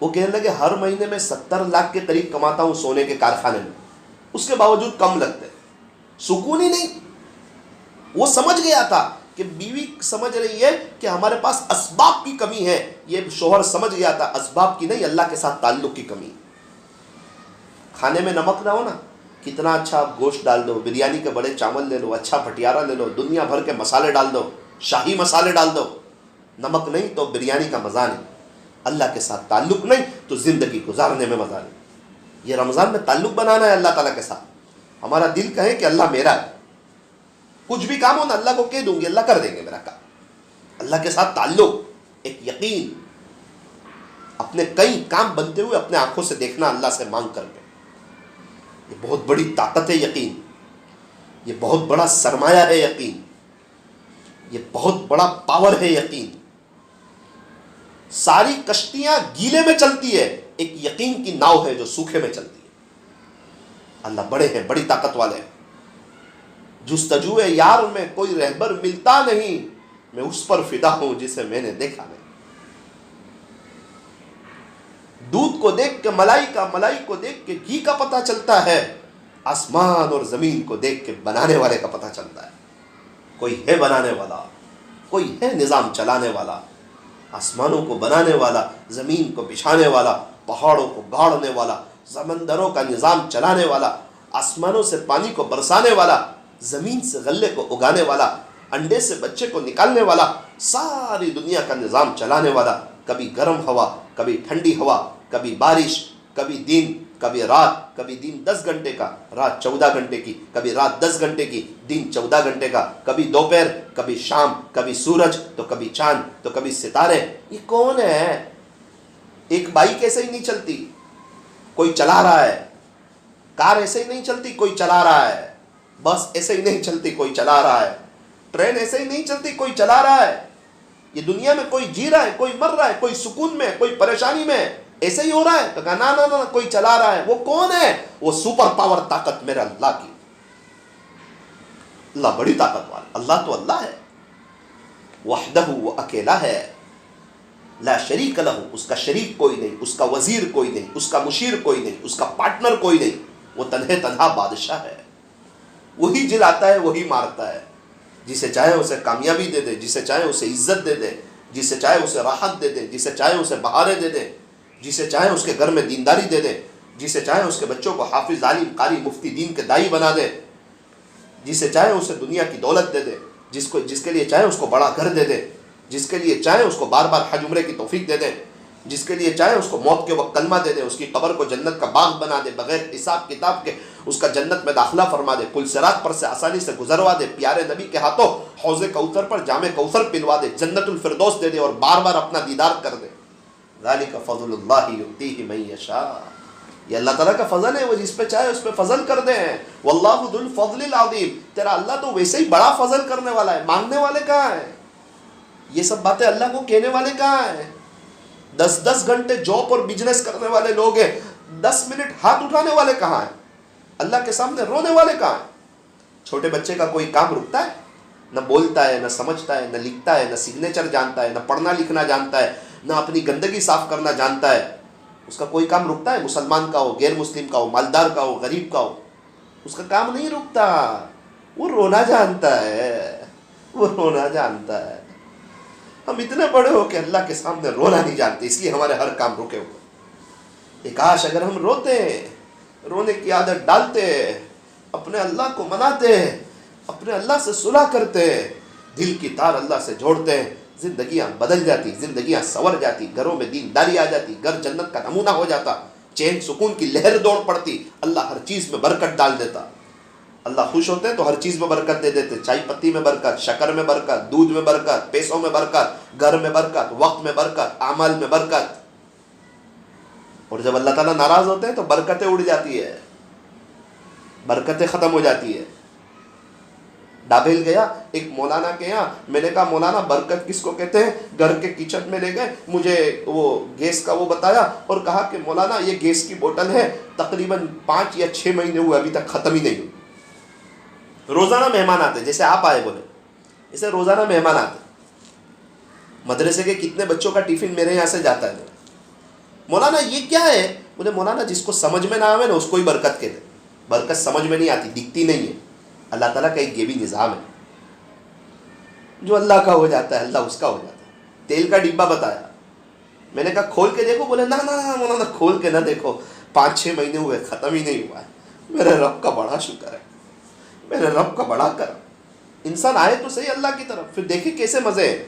وہ کہنے لگے ہر مہینے میں 70 لاکھ کے قریب کماتا ہوں سونے کے کارخانے میں، اس کے باوجود کم لگتے، سکون ہی نہیں. وہ سمجھ گیا تھا کہ بیوی سمجھ رہی ہے کہ ہمارے پاس اسباب کی کمی ہے. یہ شوہر سمجھ گیا تھا اسباب کی نہیں، اللہ کے ساتھ تعلق کی کمی. کھانے میں نمک نہ ہو نا، کتنا اچھا آپ گوشت ڈال دو، بریانی کے بڑے چاول لے لو، اچھا بھٹیارا لے لو، دنیا بھر کے مسالے ڈال دو، شاہی مسالے ڈال دو، نمک نہیں تو بریانی کا مزہ نہیں، اللہ کے ساتھ تعلق نہیں تو زندگی گزارنے میں مزہ نہیں۔ یہ رمضان میں تعلق بنانا ہے اللہ تعالیٰ کے ساتھ۔ ہمارا دل کہے کہ اللہ میرا ہے، کچھ بھی کام ہو نا اللہ کو کہہ دوں گی، اللہ کر دیں گے میرا کام۔ اللہ کے ساتھ تعلق، ایک یقین، اپنے کئی کام بنتے ہوئے اپنے آنکھوں سے دیکھنا اللہ سے مانگ کر کے، یہ بہت بڑی طاقت ہے یقین، یہ بہت بڑا سرمایہ ہے یقین، یہ بہت بڑا پاور ہے یقین۔ ساری کشتیاں گیلے میں چلتی ہے، ایک یقین کی ناؤ ہے جو سوکھے میں چلتی ہے۔ اللہ بڑے ہیں، بڑی طاقت والے ہیں۔ جستجو یار میں کوئی رہبر ملتا نہیں، میں اس پر فدا ہوں جسے میں نے دیکھا نہیں۔ دودھ کو دیکھ کے ملائی کا، ملائی کو دیکھ کے گھی کا پتہ چلتا ہے، آسمان اور زمین کو دیکھ کے بنانے والے کا پتہ چلتا ہے۔ کوئی ہے بنانے والا، کوئی ہے نظام چلانے والا، آسمانوں کو بنانے والا، زمین کو بچھانے والا، پہاڑوں کو گاڑنے والا، سمندروں کا نظام چلانے والا، آسمانوں سے پانی کو برسانے والا، زمین سے غلے کو اگانے والا، انڈے سے بچے کو نکالنے والا، ساری دنیا کا نظام چلانے والا۔ کبھی گرم ہوا، کبھی ٹھنڈی ہوا، کبھی بارش، کبھی دن، کبھی رات، کبھی دن 10 گھنٹے کا، رات 14 گھنٹے کی، کبھی رات 10 گھنٹے کی، دن 14 گھنٹے کا، کبھی دوپہر، کبھی شام، کبھی سورج تو کبھی چاند تو کبھی ستارے۔ یہ کون ہے؟ ایک بائک ایسے ہی نہیں چلتی، کوئی چلا رہا ہے۔ کار ایسے ہی نہیں چلتی، کوئی چلا رہا ہے۔ بس ایسے ہی نہیں چلتی، کوئی چلا رہا ہے۔ ٹرین ایسے ہی نہیں چلتی، کوئی چلا رہا ہے۔ یہ دنیا میں کوئی جی رہا ہے، کوئی مر رہا ہے، کوئی سکون میں، کوئی پریشانی میں، ایسے ہی ہو رہا ہے؟ تو کہا نا نا نا، کوئی چلا رہا ہے۔ وہ کون ہے؟ وہ سپر پاور طاقت میرے اللہ کی۔ اللہ بڑی طاقت والا، اللہ تو اللہ ہے، وحدہ، وہ اکیلا ہے، لا شریک لہ، اس کا شریک کوئی نہیں، اس کا وزیر کوئی نہیں، اس کا مشیر کوئی نہیں، اس کا پارٹنر کوئی نہیں۔ وہ تنہا بادشاہ ہے، وہی جلاتا ہے، وہی مارتا ہے، جسے چاہے اسے کامیابی دے دے، جسے چاہے اسے عزت دے دے، جسے چاہے اسے راحت دے دے، جسے چاہے اسے بہاریں دے دے، جسے چاہے اس کے گھر میں دینداری دے دے، جسے چاہے اس کے بچوں کو حافظ، عالم، قاری، مفتی دین کے دائی بنا دے، جسے چاہے اسے دنیا کی دولت دے دے، جس کے لیے چاہے اس کو بڑا گھر دے دے، جس کے لیے چاہے اس کو بار بار حج عمرے کی توفیق دے دے، جس کے لیے چاہے اس کو موت کے وقت کلمہ دے دے، اس کی قبر کو جنت کا باغ بنا دے، بغیر حساب کتاب کے اس کا جنت میں داخلہ فرما دے، پل صراط پر سے آسانی سے گزروا دے، پیارے نبی کے ہاتھوں حوض کوثر پر جام کوثر پلوا دے، جنت الفردوس دے دے اور بار بار اپنا دیدار کر دے۔ ذالک فضل اللہ یؤتیہ من یشاء، یہ اللہ تعالیٰ کا فضل ہے، وہ جس پہ چاہے اس پہ فضل کر دے ہیں۔ واللہ ذو الفضل العظیم، تیرا اللہ تو ویسے ہی بڑا فضل کرنے والا ہے، مانگنے والے کہاں ہیں؟ یہ سب باتیں اللہ کو کہنے والے کہاں ہیں؟ 10 گھنٹے جاب اور بزنس کرنے والے لوگ ہیں، 10 منٹ ہاتھ اٹھانے والے کہاں ہیں؟ اللہ کے سامنے رونے والے کہاں ہیں؟ چھوٹے بچے کا کوئی کام رکتا ہے؟ نہ بولتا ہے، نہ سمجھتا ہے، نہ لکھتا ہے، نہ سگنیچر جانتا ہے، نہ پڑھنا لکھنا جانتا ہے، نہ اپنی گندگی صاف کرنا جانتا ہے۔ اس کا کوئی کام رکتا ہے؟ مسلمان کا ہو، غیر مسلم کا ہو، مالدار کا ہو، غریب کا ہو، اس کا کام نہیں رکتا۔ وہ رونا جانتا ہے، وہ رونا جانتا ہے۔ ہم اتنے بڑے ہو کہ اللہ کے سامنے رونا نہیں جانتے، اس لیے ہمارے ہر کام رکے ہوئے۔ کاش اگر ہم روتے، رونے کی عادت ڈالتے، اپنے اللہ کو مناتے، اپنے اللہ سے صلح کرتے، دل کی تار اللہ سے جوڑتے، زندگیاں بدل جاتی، زندگیاں سنور جاتی، گھروں میں دینداری آ جاتی، گھر جنت کا نمونہ ہو جاتا، چین سکون کی لہر دوڑ پڑتی، اللہ ہر چیز میں برکت ڈال دیتا۔ اللہ خوش ہوتے ہیں تو ہر چیز میں برکت دے دیتے، چائے پتی میں برکت، شکر میں برکت، دودھ میں برکت، پیسوں میں برکت، گھر میں برکت، وقت میں برکت، اعمال میں برکت۔ اور جب اللہ تعالیٰ ناراض ہوتے ہیں تو برکتیں اڑ جاتی ہے، برکتیں ختم ہو جاتی ہے۔ ڈابھیل گیا ایک مولانا کے یہاں، میں نے کہا مولانا برکت کس کو کہتے ہیں؟ گھر کے کچن میں لے گئے، مجھے وہ گیس کا وہ بتایا اور کہا کہ مولانا یہ گیس کی بوتل ہے، تقریباً 5 یا 6 مہینے ہوئے ابھی تک ختم ہی نہیں ہوئی۔ روزانہ مہمان آتے، جیسے آپ آئے بولے، اسے روزانہ مہمان آتے۔ مدرسے کے کتنے بچوں کا ٹیفن میرے یہاں سے جاتا ہے۔ مولانا یہ کیا ہے؟ بولے مولانا جس کو سمجھ میں نہ آوے نا اس کو ہی برکت کہتے، برکت سمجھ میں نہیں آتی، دکھتی نہیں ہے۔ اللہ تعالیٰ کا ایک یہ بھی نظام ہے، جو اللہ کا ہو جاتا ہے اللہ اس کا ہو جاتا ہے۔ تیل کا ڈبہ بتایا، میں نے کہا کھول کے دیکھو، بولے نہ نہ مولانا کھول کے نہ دیکھو، 5-6 مہینے ہوئے ختم ہی نہیں ہوا ہے۔ میرے رب کا بڑا شکر ہے، میرے رب کا بڑا کرم۔ انسان آئے تو صحیح اللہ کی طرف، پھر دیکھیں کیسے مزے ہیں۔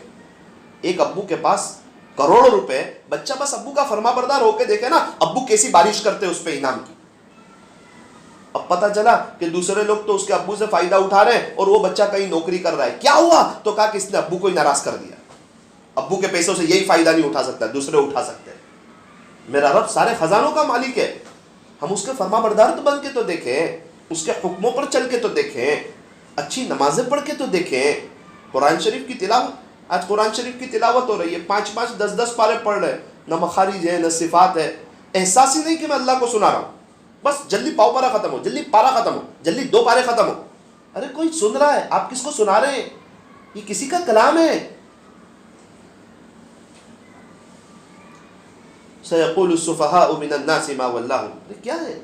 ایک ابو کے پاس کروڑوں روپے، بچہ بس ابو کا فرما بردار ہو کے دیکھے نا ابو کیسی بارش کرتے اس پہ انعام کی. اب پتا چلا کہ دوسرے لوگ تو اس کے ابو سے فائدہ اٹھا رہے ہیں اور وہ بچہ کہیں نوکری کر رہا ہے. کیا ہوا؟ تو کہا کہ اس نے ابو کو ہی ناراض کر دیا. ابو کے پیسوں سے یہی فائدہ نہیں اٹھا سکتا، دوسرے اٹھا سکتے ہیں. میرا رب سارے خزانوں کا مالک ہے. ہم اس کے فرما بردار تو بن کے تو دیکھیں، اس کے حکموں پر چل کے تو دیکھیں، اچھی نمازیں پڑھ کے تو دیکھیں. قرآن شریف کی تلاوت، آج قرآن شریف کی تلاوت ہو رہی ہے، 5 10 پارے پڑھ رہے ہیں، نہ مخارج ہے نہ صفات ہے. احساس ہی نہیں کہ میں اللہ کو سنا رہا ہوں. بس جلدی پاؤ پارا ختم ہو، جلدی پارا ختم ہو، جلدی 2 پارے ختم ہو. ارے کوئی سن رہا ہے، آپ کس کو سنا رہے ہیں؟ یہ کسی کا کلام ہے. سيقول السفهاء من الناس ما ولاهم، کیا ہے؟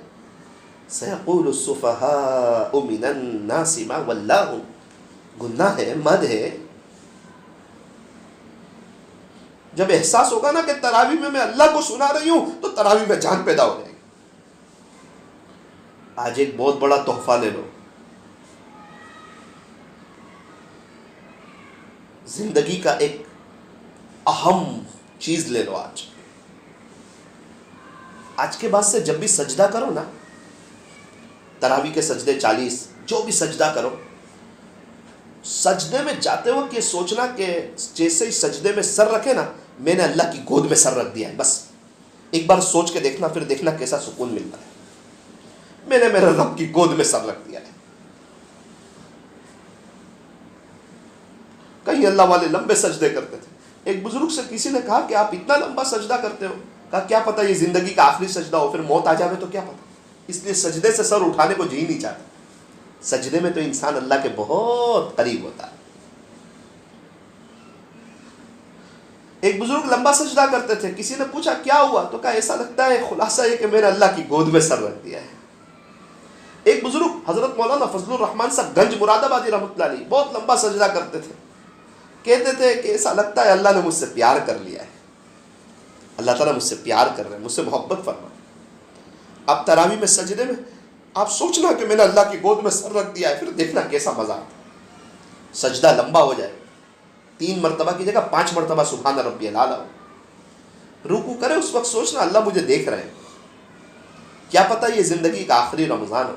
سيقول السفهاء من الناس ما ولاهم، گناہ ہے، مد ہے. جب احساس ہوگا نا کہ تراویح میں اللہ کو سنا رہی ہوں تو تراویح میں جان پیدا ہو جائے گی. آج ایک بہت بڑا تحفہ لے لو، زندگی کا ایک اہم چیز لے لو. آج کے بعد سے جب بھی سجدہ کرو نا، تراویح کے سجدے 40 جو بھی سجدہ کرو، سجدے میں جاتے وقت یہ سوچنا کہ جیسے ہی سجدے میں سر رکھے نا میں نے اللہ کی گود میں سر رکھ دیا ہے. بس ایک بار سوچ کے دیکھنا، پھر دیکھنا کیسا سکون ملتا ہے. میں نے میرے رب کی گود میں سر رکھ دیا ہے. کئی اللہ والے لمبے سجدے کرتے تھے. ایک بزرگ سے کسی نے کہا کہ آپ اتنا لمبا سجدہ کرتے ہو؟ کہا کیا پتا یہ زندگی کا آخری سجدہ ہو، پھر موت آ جاوے تو کیا پتا. اس لیے سجدے سے سر اٹھانے کو جی نہیں چاہتا. سجدے میں تو انسان اللہ کے بہت قریب ہوتا ہے. ایک بزرگ لمبا سجدہ کرتے تھے، کسی نے پوچھا کیا ہوا؟ تو کہا ایسا لگتا ہے خلاصہ یہ کہ میں نے اللہ کی گود میں سر رکھ دیا ہے. ایک بزرگ حضرت مولانا فضل الرحمان صاحب گنج مراد آبادی رحمۃ اللہ علیہ بہت لمبا سجدہ کرتے تھے. کہتے تھے کہ ایسا لگتا ہے اللہ نے مجھ سے پیار کر لیا ہے، اللہ تعالیٰ مجھ سے پیار کر رہے ہیں، مجھ سے محبت فرما. اب تراویح میں سجدے میں آپ سوچنا کہ میں نے اللہ کی گود میں سر رکھ دیا ہے، پھر دیکھنا کیسا مزہ آتا. سجدہ لمبا ہو جائے، 3 مرتبہ کی جگہ 5 مرتبہ سبحان ربی الاعلیٰ ہو. رکوع کرے اس وقت سوچنا اللہ مجھے دیکھ رہے ہیں. کیا پتہ یہ زندگی کا آخری رمضان ہو،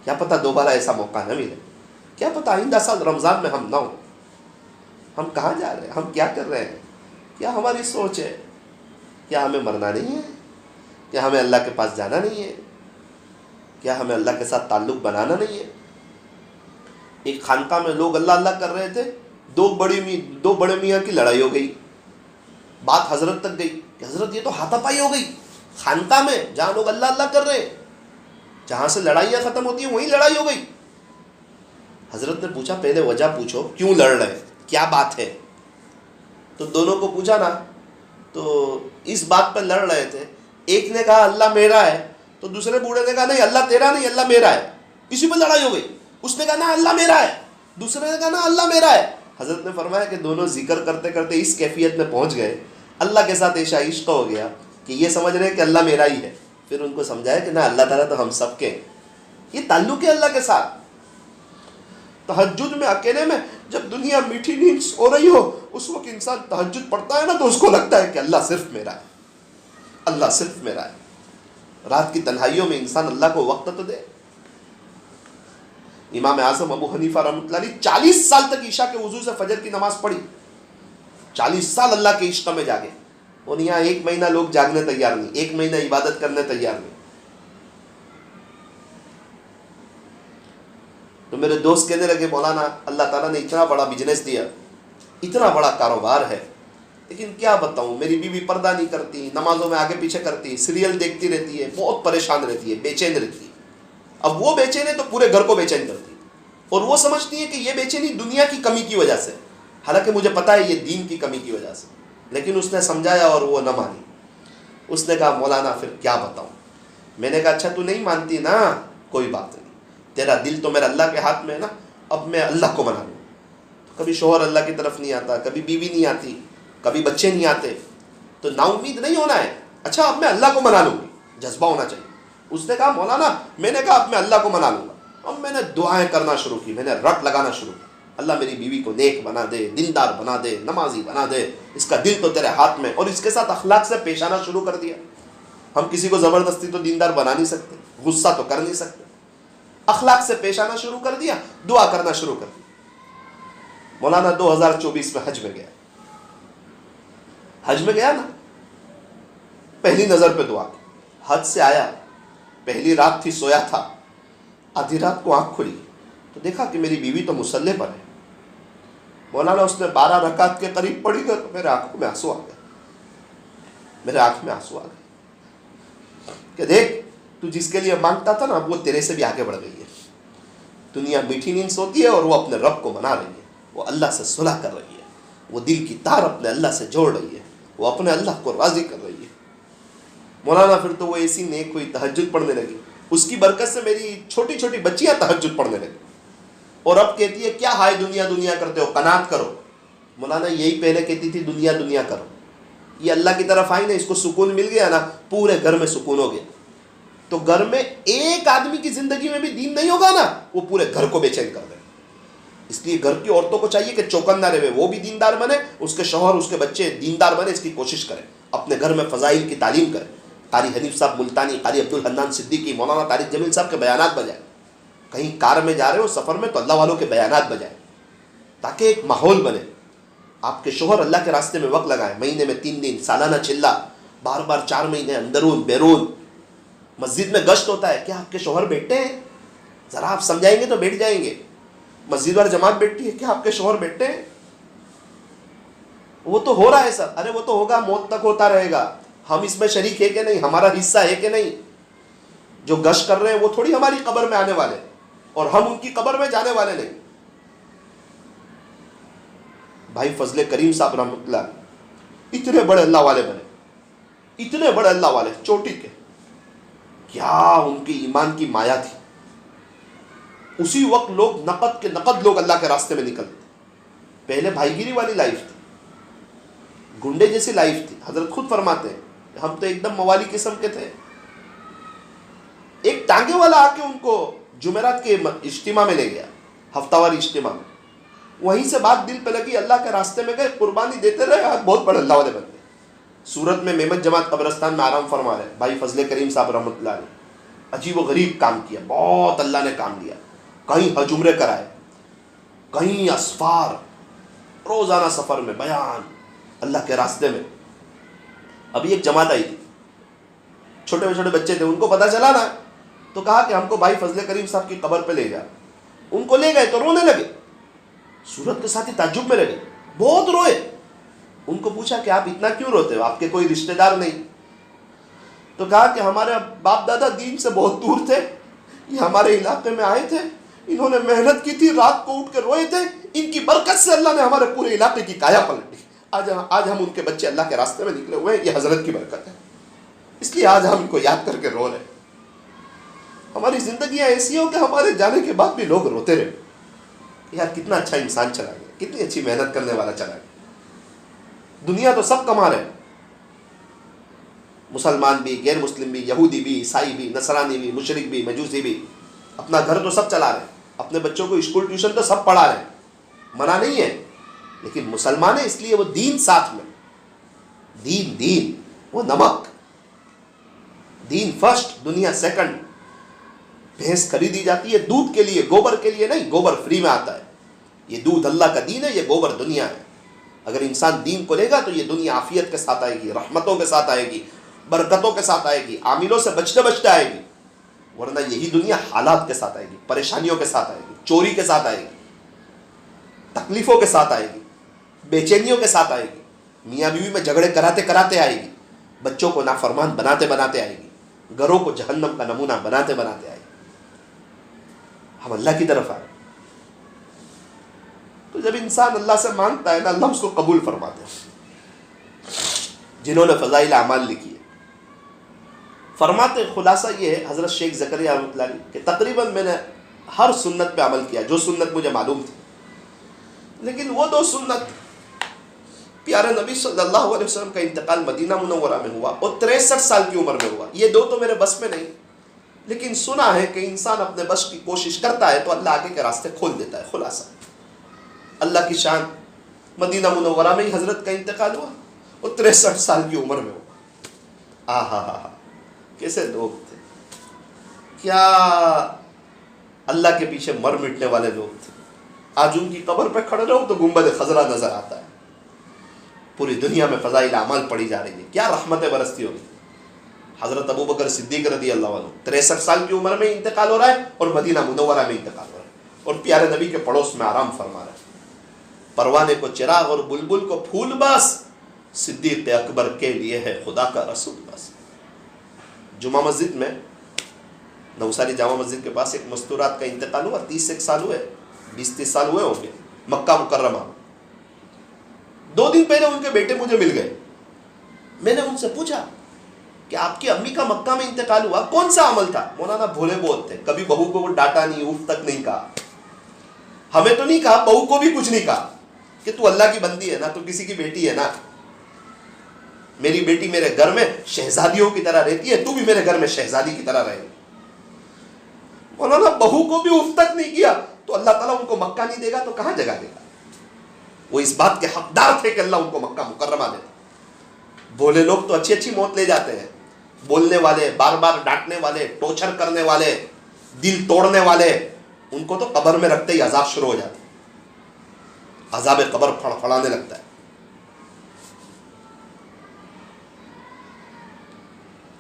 کیا پتہ دوبارہ ایسا موقع نہ ملے، کیا پتہ آئندہ سال رمضان میں ہم نہ ہوں. ہم کہاں جا رہے ہیں، ہم کیا کر رہے ہیں؟ کیا ہماری سوچ ہے؟ کیا ہمیں مرنا نہیں ہے؟ کیا ہمیں اللہ کے پاس جانا نہیں ہے؟ کیا ہمیں اللہ کے ساتھ تعلق بنانا نہیں ہے؟ ایک خانقاہ میں لوگ اللہ اللہ کر رہے تھے، دو بڑے میاں کی لڑائی ہو گئی. بات حضرت تک گئی کہ حضرت یہ تو ہاتھا پائی ہو گئی. خانقاہ میں جہاں لوگ اللہ اللہ کر رہے ہیں، جہاں سے لڑائیاں ختم ہوتی ہیں وہیں لڑائی ہو گئی. حضرت نے پوچھا پہلے وجہ پوچھو، کیوں لڑ رہے ہیں، کیا بات ہے؟ تو دونوں کو پوچھا نا، تو اس بات پر لڑ رہے تھے. ایک نے کہا اللہ میرا ہے، تو دوسرے بوڑھے نے کہا نہیں اللہ تیرا نہیں، اللہ میرا ہے. اسی پر لڑائی ہو گئی. اس نے کہا نا اللہ میرا ہے، دوسرے نے کہا نا اللہ میرا ہے. حضرت نے فرمایا کہ دونوں ذکر کرتے کرتے اس کیفیت میں پہنچ گئے، اللہ کے ساتھ ایسا عشق ہو گیا کہ یہ سمجھ رہے ہیں کہ اللہ میرا ہی ہے. پھر ان کو سمجھایا کہ نہ اللہ تعالیٰ تو ہم سب کے ہیں. یہ تعلق ہے اللہ کے ساتھ. تہجد میں اکیلے میں جب دنیا میٹھی نیند سو رہی ہو اس وقت انسان تہجد پڑھتا ہے نا تو اس کو لگتا ہے کہ اللہ صرف میرا ہے، اللہ صرف میرا ہے. رات کی تنہائیوں میں انسان اللہ کو وقت تو دے. امام اعظم ابو حنیفہ رحمۃ اللہ علیہ 40 سال تک عشاء کے وضو سے فجر کی نماز پڑھی. 40 سال اللہ کے عشق میں جاگے. اور یہاں 1 مہینہ لوگ جاگنے تیار نہیں، 1 مہینہ عبادت کرنے تیار نہیں. تو میرے دوست کہنے لگے مولانا اللہ تعالیٰ نے اتنا بڑا بزنس دیا، اتنا بڑا کاروبار ہے، لیکن کیا بتاؤں میری بیوی پردہ نہیں کرتی، نمازوں میں آگے پیچھے کرتی، سیریل دیکھتی رہتی ہے، بہت پریشان رہتی ہے، بے چین رہتی ہے. اب وہ بے چین ہے تو پورے گھر کو بے چین کرتی ہے، اور وہ سمجھتی ہے کہ یہ بے چینی دنیا کی کمی کی وجہ سے، حالانکہ مجھے پتا ہے یہ دین کی کمی کی وجہ سے. لیکن اس نے سمجھایا اور وہ نہ مانی. اس نے کہا مولانا پھر کیا بتاؤں. میں نے کہا اچھا تو نہیں مانتی نا، کوئی بات نہیں، تیرا دل تو میرا اللہ کے ہاتھ میں ہے نا، اب میں اللہ کو منا لوں. کبھی شوہر اللہ کی طرف نہیں آتا، کبھی بیوی نہیں آتی، کبھی بچے نہیں آتے، تو نا امید نہیں ہونا ہے. اچھا اب میں اللہ کو منا لوں گی، جذبہ ہونا چاہیے. اس نے کہا مولانا، میں نے کہا اب میں اللہ کو منا لوں گا. اب میں نے دعائیں کرنا شروع کی، میں نے رٹ لگانا شروع کی. اللہ میری بیوی کو نیک بنا دے، دیندار بنا دے، نمازی بنا دے، اس کا دل تو تیرے ہاتھ میں، اور اس کے ساتھ اخلاق سے پیش آنا شروع کر دیا۔ ہم کسی کو زبردستی تو دیندار بنا نہیں سکتے، غصہ تو کر نہیں سکتے، اخلاق سے پیش آنا شروع کر دیا، دعا کرنا شروع کر دیا۔ مولانا 2024 میں حج میں گیا، حج میں گیا نا، پہلی نظر پہ دعا کی، حج سے آیا، پہلی رات تھی، سویا تھا، آدھی رات کو آنکھ کھلی تو دیکھا کہ میری بیوی تو مصلی پر ہے۔ مولانا اس نے 12 رکعت کے قریب پڑھی نا، تو میرے آنکھوں میں آنسو آ گئے، میرے آنکھ میں آنسو آ گئے کہ دیکھ تو جس کے لیے مانگتا تھا نا، وہ تیرے سے بھی آگے بڑھ گئی ہے۔ دنیا میٹھی نیند سوتی ہے اور وہ اپنے رب کو منا رہی ہے، وہ اللہ سے صلح کر رہی ہے، وہ دل کی تار اپنے اللہ سے جوڑ رہی ہے، وہ اپنے اللہ کو راضی کر رہی ہے۔ مولانا پھر تو وہ ایسی نیک ہوئی، تہجد پڑھنے لگی، اس کی برکت سے میری چھوٹی چھوٹی بچیاں تہجد پڑھنے لگی، اور اب کہتی ہے کیا ہائے دنیا دنیا کرتے ہو، قناعت کرو۔ مولانا یہی پہلے کہتی تھی دنیا دنیا کرو، یہ اللہ کی طرف آئی نا، اس کو سکون مل گیا نا، پورے گھر میں سکون ہو گیا۔ تو گھر میں ایک آدمی کی زندگی میں بھی دین نہیں ہوگا نا، وہ پورے گھر کو بے چین کر دے۔ اس لیے گھر کی عورتوں کو چاہیے کہ چوکن نہ رہے، وہ بھی دیندار بنے، اس کے شوہر اس کے بچے دیندار بنے، اس کی کوشش کریں، اپنے گھر میں فضائل کی تعلیم کریں۔ قاری حنیف صاحب ملتانی، قاری عبدالحنان صدیقی، مولانا طارق جمیل صاحب کے بیانات بجائیں، کہیں کار میں جا رہے ہو سفر میں تو اللہ والوں کے بیانات بجائیں، تاکہ ایک ماحول بنے۔ آپ کے شوہر اللہ کے راستے میں وقت لگائیں، مہینے میں 3 دن، سالانہ چلہ، بار بار 4 مہینے، اندرون بیرون۔ مسجد میں گشت ہوتا ہے، کیا آپ کے شوہر بیٹھتے ہیں؟ ذرا آپ سمجھائیں گے تو بیٹھ جائیں گے۔ مسجد والے جماعت بیٹھتی ہے، کیا آپ کے شوہر بیٹھتے ہیں؟ وہ تو ہو رہا ہے سر، ارے وہ تو ہوگا، موت تک ہوتا رہے گا، ہم اس میں شریک ہے کہ نہیں، ہمارا حصہ ہے کہ نہیں؟ جو گشت کر رہے ہیں وہ تھوڑی ہماری قبر میں آنے والے، اور ہم ان کی قبر میں جانے والے نہیں۔ بھائی فضل کریم صاحب رحمۃ اللہ علیہ اتنے بڑے اللہ والے بنے، اتنے بڑے اللہ والے، چوٹی کے، کیا ان کی ایمان کی مایا تھی۔ اسی وقت لوگ نقد کے نقد لوگ اللہ کے راستے میں نکلتے۔ پہلے بھائی گیری والی لائف تھی، گنڈے جیسی لائف تھی۔ حضرت خود فرماتے ہیں ہم تو ایک دم موالی قسم کے تھے۔ ایک ٹانگے والا آ کے ان کو جمعرات کے اجتماع میں لے گیا، ہفتہ واری اجتماع میں، وہیں سے بات دل پہ لگی، اللہ کے راستے میں گئے، قربانی دیتے رہے، آج بہت بڑے اللہ والے بن گئے۔ سورت میں میمن جماعت قبرستان میں آرام فرما رہے بھائی فضل کریم صاحب رحمۃ اللہ علیہ، عجیب و غریب کام کیا، بہت اللہ نے کام دیا، کہیں حج عمرے کرائے، کہیں اسفار، روزانہ سفر میں بیان اللہ کے راستے میں۔ ابھی ایک جماعت آئی تھی، چھوٹے چھوٹے بچے تھے، ان کو پتہ چلا نا تو کہا کہ ہم کو بھائی فضل کریم صاحب کی قبر پہ لے جا۔ ان کو لے گئے تو رونے لگے، صورت کے ساتھ ہی تعجب میں رہ گئے، بہت روئے۔ ان کو پوچھا کہ آپ اتنا کیوں روتے ہو، آپ کے کوئی رشتہ دار نہیں؟ تو کہا کہ ہمارے باپ دادا دین سے بہت دور تھے، یہ ہمارے علاقے میں آئے تھے، انہوں نے محنت کی تھی، رات کو اٹھ کے روئے تھے، ان کی برکت سے اللہ نے ہمارے پورے علاقے کی کایا پلٹ دی، آج ہم ان کے بچے اللہ کے راستے میں نکلے ہوئے ہیں، یہ حضرت کی برکت ہے، اس لیے آج ہم ان کو یاد کر کے رو رہے ہیں۔ ہماری زندگیاں ایسی ہو کہ ہمارے جانے کے بعد بھی لوگ روتے رہے، یار کتنا اچھا انسان چلا گیا، کتنی اچھی محنت کرنے والا چلا گیا۔ دنیا تو سب کما رہے ہیں، مسلمان بھی، غیر مسلم بھی، یہودی بھی، عیسائی بھی، نصرانی بھی، مشرک بھی، مجوسی بھی، اپنا گھر تو سب چلا رہے ہیں، اپنے بچوں کو اسکول ٹیوشن تو سب پڑھا رہے ہیں، منع نہیں ہے، لیکن مسلمان ہے اس لیے وہ دین ساتھ میں، دین وہ نمک، دین فرسٹ، دنیا سیکنڈ۔ بھینس خریدی جاتی ہے دودھ کے لیے، گوبر کے لیے نہیں، گوبر فری میں آتا ہے۔ یہ دودھ اللہ کا دین ہے، یہ گوبر دنیا ہے۔ اگر انسان دین کو لے گا تو یہ دنیا عافیت کے ساتھ آئے گی، رحمتوں کے ساتھ آئے گی، برکتوں کے ساتھ آئے گی، عاملوں سے بچتے بچتے آئے گی، ورنہ یہی دنیا حالات کے ساتھ آئے گی، پریشانیوں کے ساتھ آئے گی، چوری کے ساتھ آئے گی، تکلیفوں کے ساتھ آئے گی، بے چینیوں کے ساتھ آئے گی، میاں بیوی میں جھگڑے کراتے کراتے آئے گی، بچوں کو نافرمان بناتے بناتے آئے گی، گھروں کو جہنم کا نمونہ بناتے بناتے آئے گی۔ ہم اللہ کی طرف آئے تو جب انسان اللہ سے مانگتا ہے نا، اللہ اس کو قبول فرماتے ہیں۔ جنہوں نے فضائل اعمال لکھی ہے فرماتے، خلاصہ یہ ہے حضرت شیخ زکریا رحمۃ اللہ علیہ کہ تقریباً میں نے ہر سنت پہ عمل کیا جو سنت مجھے معلوم تھی، لیکن وہ 2 سنت، پیارے نبی صلی اللہ علیہ وسلم کا انتقال مدینہ منورہ میں ہوا اور 63 سال کی عمر میں ہوا، یہ 2 تو میرے بس میں نہیں، لیکن سنا ہے کہ انسان اپنے بس کی کوشش کرتا ہے تو اللہ آگے کے راستے کھول دیتا ہے۔ خلاصہ اللہ کی شان. مدینہ منورہ میں ہی حضرت کا انتقال ہوا اور 63 سال کی عمر میں ہوا. ہاں کیسے لوگ تھے, کیا اللہ کے پیچھے مر مٹنے والے لوگ تھے. آج ان کی قبر پہ کھڑے رہو تو گنبد خضرا نظر آتا ہے. پوری دنیا میں فضائل اعمال پڑھی جا رہی ہے, کیا رحمتیں برستی ہوگی. حضرت ابو بکر صدیق رضی اللہ عنہ 63 سال کی عمر میں انتقال ہو رہا ہے اور مدینہ منورہ میں انتقال ہو رہا ہے اور پیارے نبی کے پڑوس میں آرام فرما رہا ہے. پروانے کو چراغ اور بلبل کو پھول بس, صدیق اکبر کے لیے ہے خدا کا رسول بس. جمعہ مسجد میں, نوساری جامع مسجد کے پاس ایک مستورات کا انتقال ہوا. 30 سال ہوئے, 20-30 سال ہوئے ہوں گے. مکہ مکرمہ. 2 دن پہلے ان کے بیٹے مجھے مل گئے. میں نے ان سے پوچھا کہ آپ کی امی کا مکہ میں انتقال ہوا, کون سا عمل تھا؟ مولانا بھولے بہت تھے, کبھی بہو کو وہ ڈانٹا نہیں, اف تک نہیں کہا. ہمیں تو نہیں کہا, بہو کو بھی کچھ نہیں کہا کہ تو اللہ کی بندی ہے نا, تو کسی کی بیٹی ہے نا. میری بیٹی میرے گھر میں شہزادیوں کی طرح رہتی ہے, تو بھی میرے گھر میں شہزادی کی طرح رہے. مولانا بہو کو بھی اف تک نہیں کیا, تو اللہ تعالیٰ ان کو مکہ نہیں دے گا تو کہاں جگہ دے گا؟ وہ اس بات کے حقدار تھے کہ اللہ ان کو مکہ مکرمہ دے. بولے لوگ تو اچھی اچھی موت لے جاتے ہیں, بولنے والے, بار بار ڈانٹنے والے, ٹوچر کرنے والے, دل توڑنے والے, ان کو تو قبر میں رکھتے ہی عذاب شروع ہو جاتا ہے. عذاب قبر پھڑپھڑانے لگتا ہے.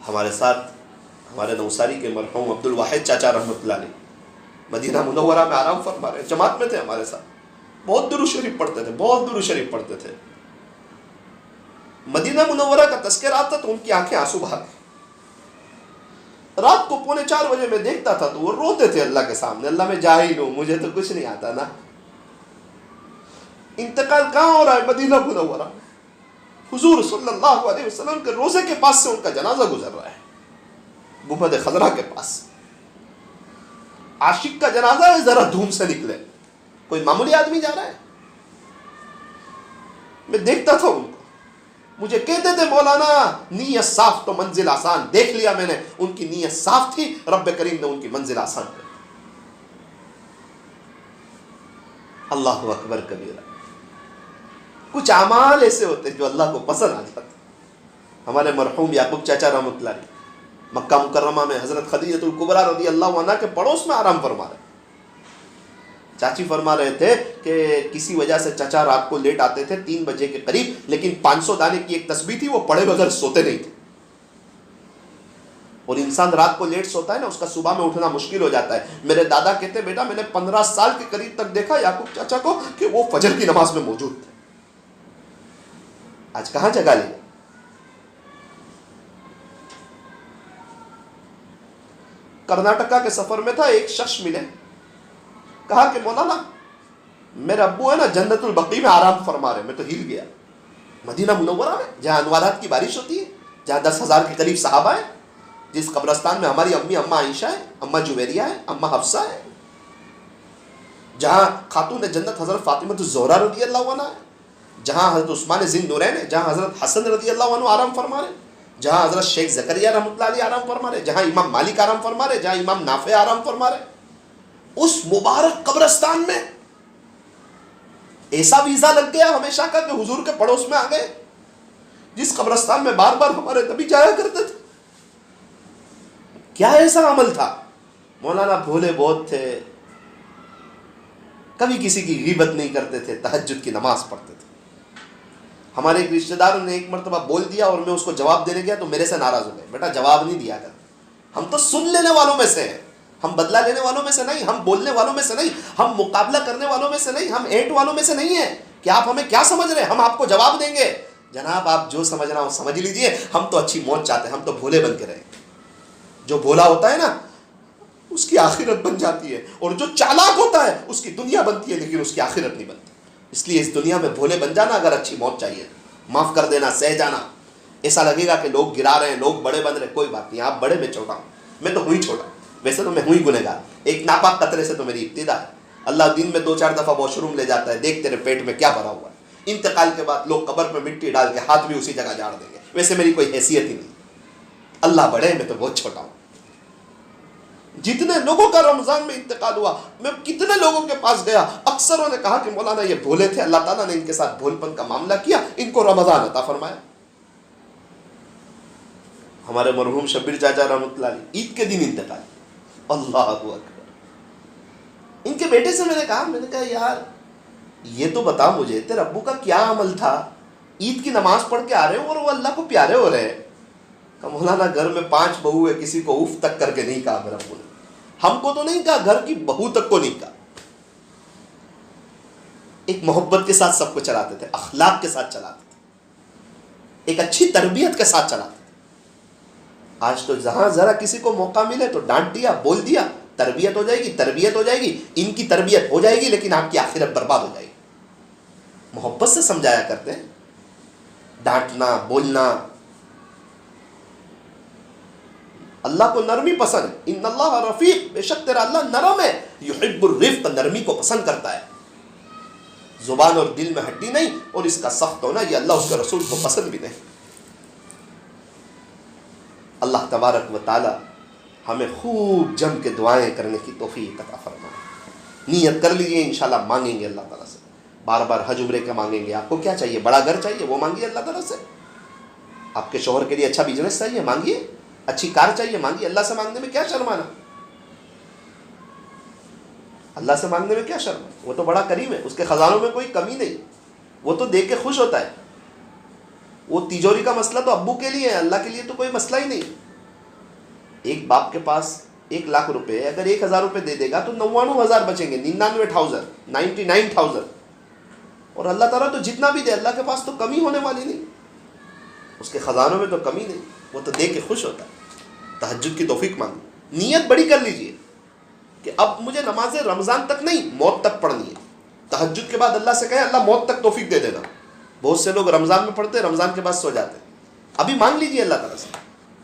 ہمارے ساتھ ہمارے نوساری کے مرحوم عبد الواحد چاچا رحمۃ اللہ علیہ مدینہ منورہ میں آرام فرما رہے, جماعت میں تھے ہمارے ساتھ. بہت درود شریف پڑھتے تھے, بہت درود شریف پڑھتے تھے. مدینہ منورہ کا تذکرہ آتا تو ان کی آنکھیں آنسو بہا گئی. رات کو 3:45 بجے میں دیکھتا تھا تو وہ روتے تھے اللہ کے سامنے, اللہ میں جاہل ہوں, مجھے تو کچھ نہیں آتا نا. انتقال کہاں ہو رہا ہے؟ مدینہ منورہ. حضور صلی اللہ علیہ وسلم کے روزے کے پاس سے ان کا جنازہ گزر رہا ہے, گنبد خضرا کے پاس. عاشق کا جنازہ ہے, ذرا دھوم سے نکلے, کوئی معمولی آدمی جا رہا ہے. میں دیکھتا تھا ان کو, مجھے کہتے تھے مولانا نیت صاف تو منزل آسان. دیکھ لیا میں نے, ان کی نیت صاف تھی, رب کریم نے ان کی منزل آسان کر. اللہ اکبر کبیرہ. کچھ اعمال ایسے ہوتے جو اللہ کو پسند آ جاتے. ہمارے مرحوم یعقوب چاچا رحمۃ اللہ علیہ مکہ مکرمہ میں حضرت خدیجہ الکبریٰ رضی اللہ عنہا کے پڑوس میں آرام فرما رہے. چاچی فرما رہے تھے کہ کسی وجہ سے چچا رات کو لیٹ آتے تھے 3 بجے کے قریب, لیکن 500 دانے کی ایک تسبیح تھی, وہ پڑھے بغیر سوتے نہیں تھے. اور انسان رات کو لیٹ سوتا ہے نا, اس کا صبح میں اٹھنا مشکل ہو جاتا ہے. میرے دادا کہتے بیٹا میں نے 15 سال کے قریب تک دیکھا یعقوب چاچا کو کہ وہ فجر کی نماز میں موجود تھے. آج کہاں جگہ لے. کرناٹکا کے سفر میں تھا, ایک شخص ملے, کہا کہ مولانا میرے ابو ہے نا جنت البقیع میں آرام فرما رہے. میں تو ہل گیا. مدینہ منورہ میں جہاں انوارات کی بارش ہوتی ہے, جہاں 10,000 کے قریب صحابہ ہیں, جس قبرستان میں ہماری امی اماں عائشہ ہے, اماں جویریہ ہے, اماں حفصہ ہے, جہاں خاتون جنت حضرت فاطمہ الزہرا رضی اللہ عنہ ہے, جہاں حضرت عثمان ذی النورین ہے, جہاں حضرت حسن رضی اللہ عنہ آرام فرما رہے, جہاں حضرت شیخ زکریا رحمۃ اللہ علیہ آرام فرما رہے, جہاں امام مالک آرام فرما رہے, جہاں امام نافع آرام فرما رہے. اس مبارک قبرستان میں ایسا ویزا لگ گیا ہمیشہ کا کہ حضور کے پڑوس میں آ گئے, جس قبرستان میں بار بار ہمارے نبی جایا کرتے تھے. کیا ایسا عمل تھا؟ مولانا بھولے بہت تھے, کبھی کسی کی غیبت نہیں کرتے تھے, تہجد کی نماز پڑھتے تھے. ہمارے ایک رشتہ دار نے ایک مرتبہ بول دیا اور میں اس کو جواب دینے گیا تو میرے سے ناراض ہو گئے, بیٹا جواب نہیں دیا کر, ہم تو سن لینے والوں میں سے ہیں, ہم بدلہ لینے والوں میں سے نہیں, ہم بولنے والوں میں سے نہیں, ہم مقابلہ کرنے والوں میں سے نہیں, ہم اینٹ والوں میں سے نہیں ہیں کہ آپ ہمیں کیا سمجھ رہے ہیں, ہم آپ کو جواب دیں گے. جناب آپ جو سمجھنا ہو سمجھ لیجئے, ہم تو اچھی موت چاہتے ہیں, ہم تو بھولے بن کے رہیں. جو بھولا ہوتا ہے نا اس کی آخرت بن جاتی ہے, اور جو چالاک ہوتا ہے اس کی دنیا بنتی ہے لیکن اس کی آخرت نہیں بنتی. اس لیے اس دنیا میں بھولے بن جانا اگر اچھی موت چاہیے, معاف کر دینا, سہ جانا. ایسا لگے گا کہ لوگ گرا رہے ہیں, لوگ بڑے بن رہے ہیں, کوئی بات نہیں, آپ بڑے, میں چھوٹا ہوں. میں تو ہوں چھوٹا, ویسے تو میں ہوں گنہگار, ایک ناپاک قطرے سے تو میری ابتدا ہے. اللہ دن میں 2-4 دفعہ واش روم لے جاتا ہے, دیکھ تیرے پیٹ میں کیا بھرا ہوا ہے. انتقال کے بعد لوگ قبر پہ مٹی ڈال کے ہاتھ بھی اسی جگہ جاڑ دیں گے, ویسے میری کوئی حیثیت ہی نہیں. اللہ بڑے, میں تو بہت چھوٹا ہوں. جتنے لوگوں کا رمضان میں انتقال ہوا، میں کتنے لوگوں کے پاس گیا، اکثروں نے کہا کہ مولانا یہ بھولے تھے، اللہ تعالیٰ نے ان کے ساتھ بھولپن کا معاملہ کیا، ان کو رمضان عطا فرمایا۔ ہمارے مرحوم شبیر چاچا رحمۃ اللہ علیہ عید کے دن انتقال، اللہ اکبر۔ ان کے بیٹے سے میں نے کہا یار یہ تو بتا مجھے تیرے ابو کا کیا عمل تھا، عید کی نماز پڑھ کے آ رہے ہو اور وہ اللہ کو پیارے ہو رہے ہیں۔ کہ مولانا گھر میں 5 بہو ہے، کسی کو اف تک کر کے نہیں کہا میرے ابو نے، ہم کو تو نہیں کہا، گھر کی بہو تک کو نہیں کہا۔ ایک محبت کے ساتھ سب کو چلاتے تھے، اخلاق کے ساتھ چلاتے تھے، ایک اچھی تربیت کے ساتھ چلاتے تھے۔ آج تو جہاں ذرا کسی کو موقع ملے تو ڈانٹ دیا، بول دیا، تربیت ہو جائے گی، تربیت ہو جائے گی، ان کی تربیت ہو جائے گی لیکن آپ کی آخرت برباد ہو جائے گی۔ محبت سے سمجھایا کرتے ہیں، ڈانٹنا بولنا۔ اللہ کو نرمی پسند ہے، ان اللہ رفیق، بے شک تیرا اللہ نرم ہے، یحب الرفق، نرمی کو پسند کرتا ہے، زبان اور دل میں ہڈی نہیں، اور اس کا سخت ہونا یہ اللہ اس کے رسول کو پسند بھی نہیں۔ اللہ تبارک و تعالی ہمیں خوب جم کے دعائیں کرنے کی توفیق عطا فرمائے۔ نیت کر لیجیے، انشاءاللہ مانگیں گے اللہ تعالیٰ سے، بار بار حج عمرے کا مانگیں گے۔ آپ کو کیا چاہیے؟ بڑا گھر چاہیے، وہ مانگیے اللہ تعالیٰ سے۔ آپ کے شوہر کے لیے اچھا بزنس چاہیے، مانگیے۔ اچھی کار چاہیے، مانگیے۔ اللہ سے مانگنے میں کیا شرمانا، اللہ سے مانگنے میں کیا شرم، وہ تو بڑا کریم ہے، اس کے خزانوں میں کوئی کمی نہیں، وہ تو دے کے خوش ہوتا ہے۔ وہ تیجوری کا مسئلہ تو ابو کے لیے ہے، اللہ کے لیے تو کوئی مسئلہ ہی نہیں۔ ایک باپ کے پاس 1,00,000 روپے، اگر 1,000 روپے دے دے گا تو 99,000 بچیں گے، 99,000 اور اللہ تعالیٰ تو جتنا بھی دے، اللہ کے پاس تو کمی ہونے والی نہیں، اس کے خزانوں میں تو کمی نہیں، وہ تو دے کے خوش ہوتا ہے۔ تہجد کی توفیق مانگی، نیت بڑی کر لیجئے کہ اب مجھے نماز رمضان تک نہیں، موت تک پڑھنی ہے۔ تہجد کے بعد اللہ سے کہیں اللہ موت تک توفیق دے دینا۔ بہت سے لوگ رمضان میں پڑھتے، رمضان کے بعد سو جاتے، ابھی مانگ لیجئے اللہ تعالیٰ سے۔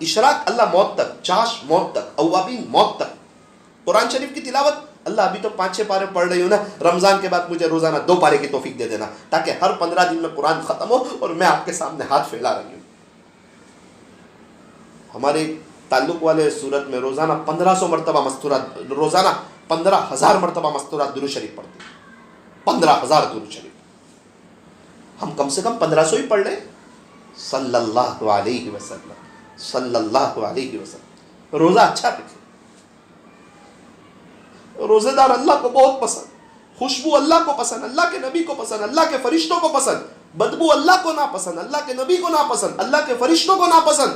اشراق اللہ موت تک، چاش موت تک، اوابین موت تک۔ قرآن شریف کی تلاوت اللہ ابھی تو 5-6 پارے پڑھ رہی ہوں نا، رمضان کے بعد مجھے روزانہ 2 پارے کی توفیق دے دینا، تاکہ ہر 15 دن میں قرآن ختم ہو اور میں آپ کے سامنے ہاتھ پھیلا رہی ہوں۔ ہمارے تعلق والے صورت میں روزانہ 1500 مرتبہ مستورات، روزانہ 15,000 مرتبہ مستورات درود شریف پڑھتے ہیں، 15,000 درود شریف۔ ہم کم سے کم 1500 ہی پڑھ لیں، صلی اللہ علیہ وسلم، صلی اللہ علیہ وسلم۔ روزہ اچھا رکھیں، روزے دار اللہ کو بہت پسند، خوشبو اللہ کو پسند، اللہ کے نبی کو پسند، اللہ کے فرشتوں کو پسند، بدبو اللہ کو ناپسند، اللہ کے نبی کو ناپسند، اللہ کے فرشتوں کو ناپسند۔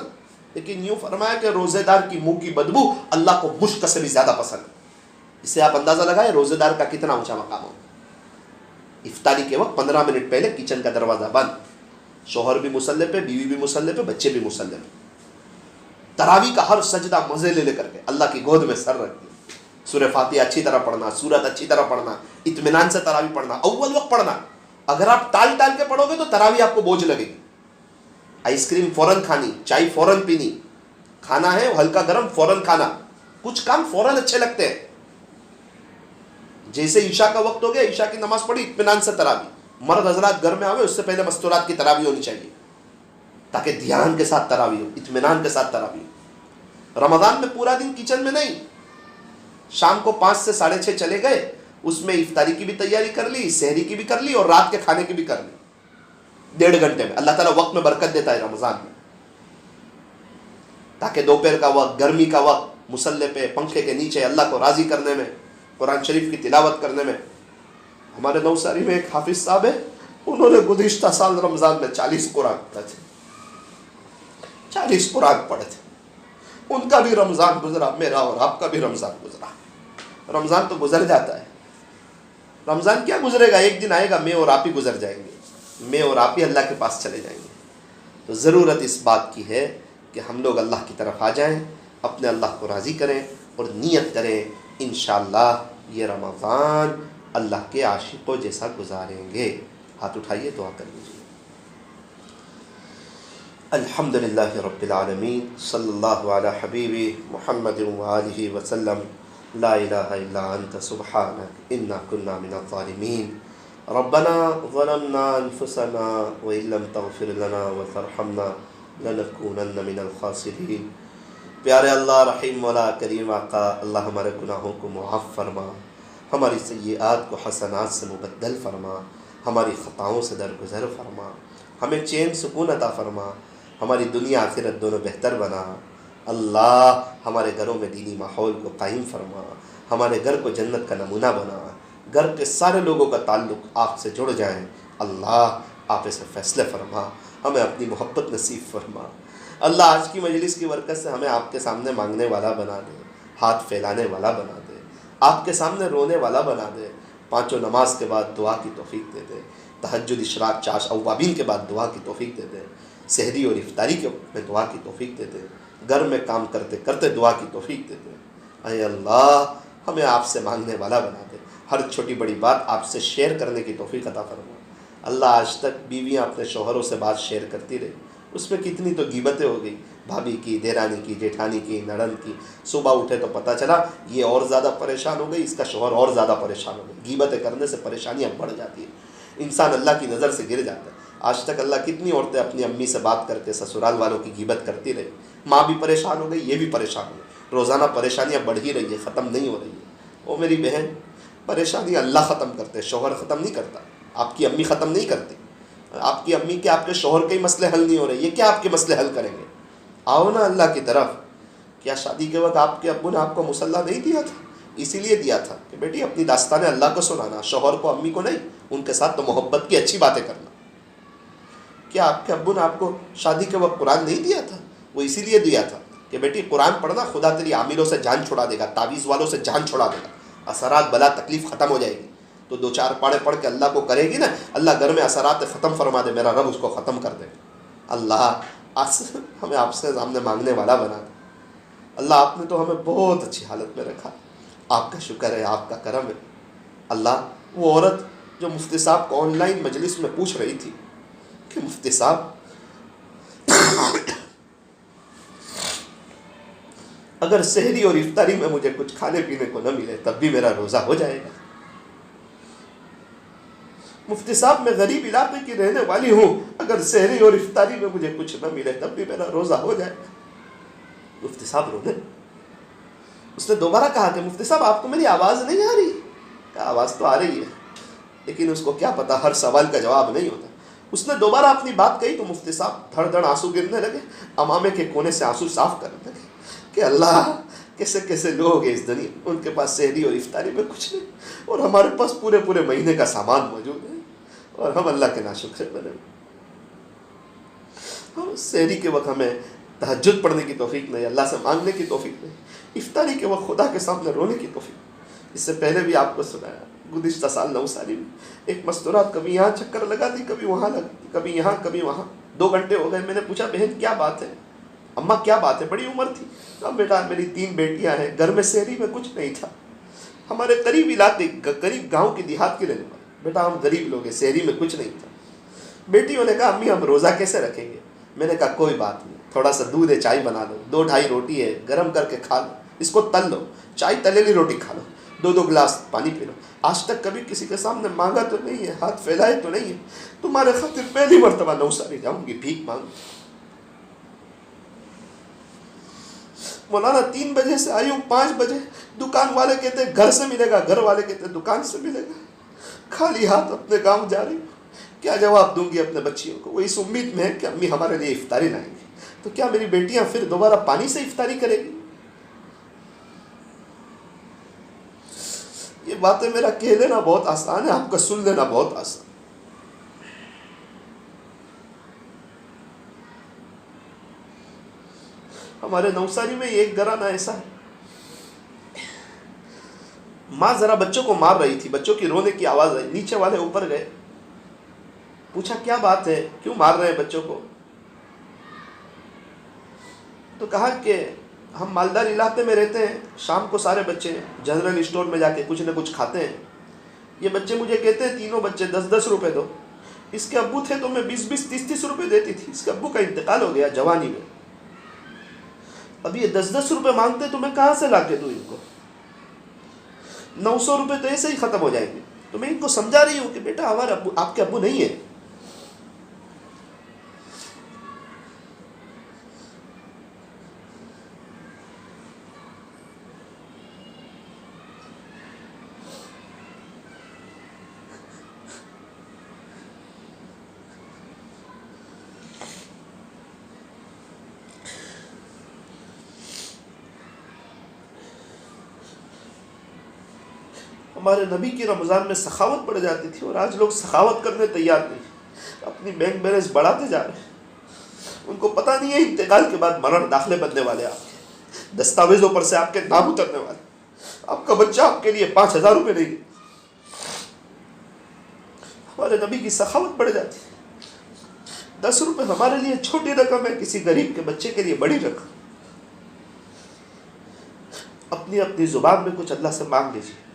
لیکن یوں فرمایا کہ روزے دار کی منہ کی بدبو اللہ کو مشک سے بھی زیادہ پسند ہے۔ اس سے آپ اندازہ لگائیں روزے دار کا کتنا اونچا مقام ہو۔ افطاری کے وقت 15 منٹ پہلے کچن کا دروازہ بند، شوہر بھی مصلی پہ، بیوی بھی مصلی پہ، بچے بھی مصلی پہ۔ تراویح کا ہر سجدہ مزے لے کر کے اللہ کی گود میں سر رکھ دیا، سورہ فاتحہ اچھی طرح پڑھنا، سورت اچھی طرح پڑھنا، اطمینان سے تراویح پڑھنا، اول وقت پڑھنا۔ اگر آپ ٹال ٹال کے پڑھو گے تو تراویح آپ کو بوجھ لگے گی۔ آئس کریم فوراً کھانی، چائے فوراً پینی، کھانا ہے ہلکا گرم فوراً کھانا، کچھ کام فوراً اچھے لگتے ہیں۔ جیسے عشاء کا وقت ہو گیا، عشاء کی نماز پڑھی، اطمینان سے تراویح۔ مرد حضرات گھر میں آوے اس سے پہلے مستورات کی تراویح ہونی چاہیے، تاکہ دھیان کے ساتھ تراویح ہو، اطمینان کے ساتھ تراویح ہو۔ رمضان میں پورا دن کچن میں نہیں، شام کو 5 سے 6:30 چلے گئے، اس میں افطاری کی بھی تیاری کر لی، سحری کی بھی کر لی، اور رات کے کھانے کی بھی کر لی، 1.5 گھنٹے میں۔ اللہ تعالیٰ وقت میں برکت دیتا ہے رمضان میں، تاکہ دوپہر کا وقت، گرمی کا وقت مصلی پہ پنکھے کے نیچے اللہ کو راضی کرنے میں، قرآن شریف کی تلاوت کرنے میں۔ ہمارے نوساری میں ایک حافظ صاحب ہے، انہوں نے گزشتہ سال رمضان میں 40 قرآن پڑھے تھے، 40 قرآن پڑھے تھے۔ ان کا بھی رمضان گزرا، میرا اور آپ کا بھی رمضان گزرا۔ رمضان تو گزر جاتا ہے، رمضان کیا گزرے گا، ایک دن آئے گا میں اور آپ ہی گزر جائیں گے، میں اور آپ ہی اللہ کے پاس چلے جائیں گے۔ تو ضرورت اس بات کی ہے کہ ہم لوگ اللہ کی طرف آ جائیں، اپنے اللہ کو راضی کریں اور نیت کریں انشاءاللہ یہ رمضان اللہ کے عاشقوں جیسا گزاریں گے۔ ہاتھ اٹھائیے، دعا کر لیجیے۔ الحمدللہ رب العالمین، صلی اللہ علی حبیبی محمد وآلہ وسلم، لا الہ الا انت سبحانک انا کنا من الظالمین، ربنا ظلمنا انفسنا وان لم تغفر لنا وترحمنا لنکونن من الخاسرین۔ پیارے اللہ رحیم مولا کریم آقا، اللہ ہمارے گناہوں کو معاف فرما، ہماری سیئات کو حسنات سے مبدل فرما، ہماری خطاؤں سے درگزر فرما، ہمیں چین سکون عطا فرما، ہماری دنیا آخرت دونوں بہتر بنا۔ اللہ ہمارے گھروں میں دینی ماحول کو قائم فرما، ہمارے گھر کو جنت کا نمونہ بنا، گھر کے سارے لوگوں کا تعلق آپ سے جڑ جائیں۔ اللہ آپ اسے فیصلے فرما، ہمیں اپنی محبت نصیب فرما۔ اللہ آج کی مجلس کی برکت سے ہمیں آپ کے سامنے مانگنے والا بنا دے، ہاتھ پھیلانے والا بنا دے، آپ کے سامنے رونے والا بنا دے، پانچوں نماز کے بعد دعا کی توفیق دے دے، تہجد اشراق چاش اوابین کے بعد دعا کی توفیق دے دے، سحری اور افطاری کے وقت میں دعا کی توفیق دے دے، گھر میں کام کرتے کرتے دعا کی توفیق دے دے۔ اے اللہ ہمیں آپ سے مانگنے والا بنا دے، ہر چھوٹی بڑی بات آپ سے شیئر کرنے کی توفیق عطا فرما۔ اللہ آج تک بیویاں اپنے شوہروں سے بات شیئر کرتی رہی، اس میں کتنی تو غیبتیں ہو گئی، بھابھی کی، دیرانی کی، جیٹھانی کی، نڑند کی۔ صبح اٹھے تو پتہ چلا یہ اور زیادہ پریشان ہو گئی، اس کا شوہر اور زیادہ پریشان ہو گئی۔ غیبتیں کرنے سے پریشانیاں بڑھ جاتی ہیں، انسان اللہ کی نظر سے گر جاتا ہے۔ آج تک اللہ کتنی عورتیں اپنی امی سے بات کر کے سسرال والوں کی غیبت کرتی رہی، ماں بھی پریشان ہو گئی، یہ بھی پریشان ہو گئی، روزانہ پریشانیاں بڑھ ہی رہی ہے، ختم نہیں ہو رہی ہے۔ او میری بہن، پریشانی اللہ ختم کرتے، شوہر ختم نہیں کرتا، آپ کی امی ختم نہیں کرتی۔ آپ کی امی کے، آپ کے شوہر کے ہی مسئلے حل نہیں ہو رہے، یہ کیا آپ کے مسئلے حل کریں گے؟ آؤ نا اللہ کی طرف۔ کیا شادی کے وقت آپ کے ابو نے آپ کو مصلی نہیں دیا تھا؟ اسی لیے دیا تھا کہ بیٹی اپنی داستانیں اللہ کو سنانا، شوہر کو، امی کو نہیں، ان کے ساتھ تو محبت کی اچھی باتیں کرنا۔ کیا آپ کے ابو نے آپ کو شادی کے وقت قرآن نہیں دیا تھا؟ وہ اسی لیے دیا تھا کہ بیٹی قرآن پڑھنا، خدا تیری عاملوں سے جان چھڑا دے گا، تعویذ والوں سے جان چھڑا دے گا، اثرات بلا تکلیف ختم ہو جائے گی۔ تو دو چار پاڑے پڑھ کے اللہ کو کرے گی نا، اللہ گھر میں اثرات ختم فرما دے، میرا رب اس کو ختم کر دے۔ اللہ ہمیں آپ سے سامنے مانگنے والا بنا دے۔ اللہ آپ نے تو ہمیں بہت اچھی حالت میں رکھا، آپ کا شکر ہے، آپ کا کرم ہے۔ اللہ وہ عورت جو مفتی صاحب کو آن لائن مجلس میں پوچھ رہی تھی کہ مفتی صاحب اگر سحری اور افطاری میں مجھے کچھ کھانے پینے کو نہ ملے تب بھی میرا روزہ ہو جائے گا؟ مفتی صاحب میں غریب علاقے کی رہنے والی ہوں، اگر سحری اور افطاری میں مجھے کچھ نہ ملے تب بھی میرا روزہ ہو جائے گا۔ مفتی صاحب رونے۔ اس نے دوبارہ کہا کہ مفتی صاحب آپ کو میری آواز نہیں آ رہی؟ کہا آواز تو آ رہی ہے، لیکن اس کو کیا پتا ہر سوال کا جواب نہیں ہوتا۔ اس نے دوبارہ اپنی بات کہی تو مفتی صاحب دھڑ دھڑ آنسو گرنے لگے، امامے کے کونے سے آنسو صاف کرنے لگے کہ اللہ کیسے کیسے لوگ ہیں اس دنیا، ان کے پاس سحری اور افطاری میں کچھ نہیں، اور ہمارے پاس پورے پورے مہینے کا سامان موجود ہے، اور ہم اللہ کے ناشکر بنے۔ سحری کے وقت ہمیں تہجد پڑھنے کی توفیق نہیں، اللہ سے مانگنے کی توفیق نہیں، افطاری کے وقت خدا کے سامنے رونے کی توفیق۔ اس سے پہلے بھی آپ کو سنایا، گزشتہ سال نوساری میں ایک مستورات کبھی یہاں چکر لگاتی، کبھی وہاں لگتی، کبھی یہاں کبھی وہاں، 2 گھنٹے ہو گئے۔ میں نے پوچھا بہن کیا بات ہے؟ اماں کیا بات ہے؟ بڑی عمر تھی۔ اب بیٹا میری 3 بیٹیاں ہیں، گھر میں سحری میں کچھ نہیں تھا، ہمارے قریب علاقے، قریب گاؤں کی دیہات کے رہنے والے، بیٹا ہم غریب لوگ ہیں، سحری میں کچھ نہیں تھا۔ بیٹیوں نے کہا امی ہم روزہ کیسے رکھیں گے؟ میں نے کہا کوئی بات نہیں، تھوڑا سا دودھ ہے، چائے بنا لو، 2-2.5 روٹی ہے، گرم کر کے کھا لو، اس کو تل لو، چائے تلے روٹی کھا لو، 2 گلاس پانی پی لو۔ آج تک کبھی کسی کے سامنے مانگا تو نہیں ہے، ہاتھ پھیلائے تو نہیں ہے، تمہارے خاطر پہلی مرتبہ نوساری جاؤں گی، بھیک مانگ۔ مولانا 3 بجے سے آئی ہوں، 5 بجے دکان والے کہتے گھر سے ملے گا، گھر والے کہتے دکان سے ملے گا، خالی ہاتھ اپنے گاؤں جا رہی ہوں، کیا جواب دوں گی اپنے بچیوں کو؟ وہ اس امید میں ہے کہ امی ہمارے لیے افطاری لائیں گی، تو کیا میری بیٹیاں پھر دوبارہ پانی سے افطاری کرے گی؟ یہ باتیں میرا کہہ لینا بہت آسان ہے، آپ کا سن لینا بہت آسان۔ ہمارے نوساری میں ایک گھرانہ ایسا ہے، ماں ذرا بچوں کو مار رہی تھی، بچوں کی رونے کی آواز آئی، نیچے والے اوپر گئے، پوچھا کیا بات ہے، کیوں مار رہے ہیں بچوں کو؟ تو کہا کہ ہم مالدار علاقے میں رہتے ہیں، شام کو سارے بچے جنرل اسٹور میں جا کے کچھ نہ کچھ کھاتے ہیں، یہ بچے مجھے کہتے ہیں، تینوں بچے 10-10 روپے دو، اس کے ابو تھے تو میں 20-20 30-30 روپے دیتی تھی، اس کے ابو کا انتقال ہو گیا جوانی میں، اب یہ 10-10 روپے مانگتے تو میں کہاں سے لا کے دوں ان کو؟ 900 روپے تو ایسے ہی ختم ہو جائیں گے۔ تو میں ان کو سمجھا رہی ہوں کہ بیٹا ہمارے ابو آپ کے ابو نہیں ہیں، ہمارے نبی کی رمضان میں سخاوت بڑھ جاتی تھی، اور آج لوگ سخاوت کرنے تیار نہیں، اپنی بینک بیلنس بڑھاتے جا رہے ہیں۔ ان کو پتہ نہیں ہے انتقال کے بعد مرن داخلے بننے والے، آپ کے دستاویزوں پر سے آپ کے نام اترنے والے، آپ کا بچہ آپ کے لیے 5,000 روپے نہیں۔ ہمارے نبی کی سخاوت بڑھ جاتی ہے۔ 10 روپے ہمارے لیے چھوٹی رقم ہے، کسی غریب کے بچے کے لیے بڑی رقم۔ اپنی اپنی زبان میں کچھ اللہ سے مانگ لیجیے۔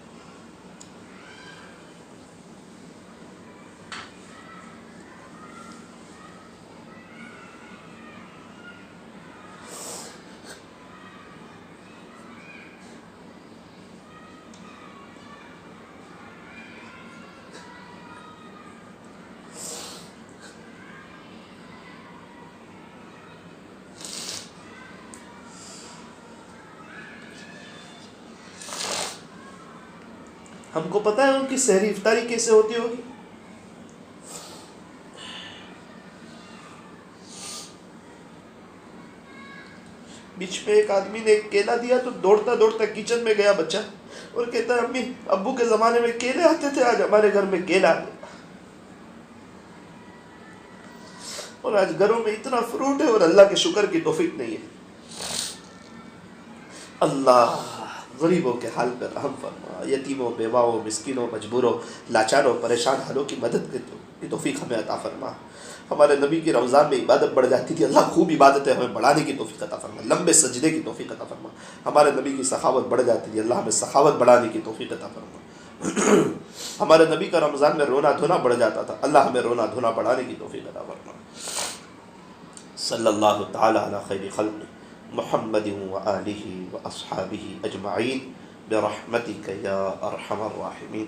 ہم کو پتہ ہے ان کی سحری افطاری کیسے ہوتی ہوگی؟ بیچ میں ایک آدمی نے ایک کیلا دیا تو دوڑتا دوڑتا کچن میں گیا بچہ، اور کہتا ہے امی ابو کے زمانے میں کیلے آتے تھے، آج ہمارے گھر میں کیلا آ گیا، اور آج گھروں میں اتنا فروٹ ہے اور اللہ کے شکر کی توفیق نہیں ہے۔ اللہ غریبوں کے حال پر رحم فرما، یتیموں، بیواؤں، مسکینوں، مجبوروں، لاچاروں، پریشان حالوں کی مدد کی توفیق ہمیں عطا فرما۔ ہمارے نبی کی رمضان میں عبادت بڑھ جاتی تھی، اللہ خوب عبادتیں ہمیں بڑھانے کی توفیق عطا فرما، لمبے سجدے کی توفیق عطا فرما۔ ہمارے نبی کی سخاوت بڑھ جاتی تھی، اللہ ہمیں سخاوت بڑھانے کی توفیق عطا فرما۔ ہمارے نبی کا رمضان میں رونا دھونا بڑھ جاتا تھا، اللہ ہمیں رونا دھونا بڑھانے کی توفیق عطا فرما۔ صلی اللہ تعالی علی خیر خلق محمد وآلہ واصحابہ اجمعین برحمتک یا ارحم الراحمین۔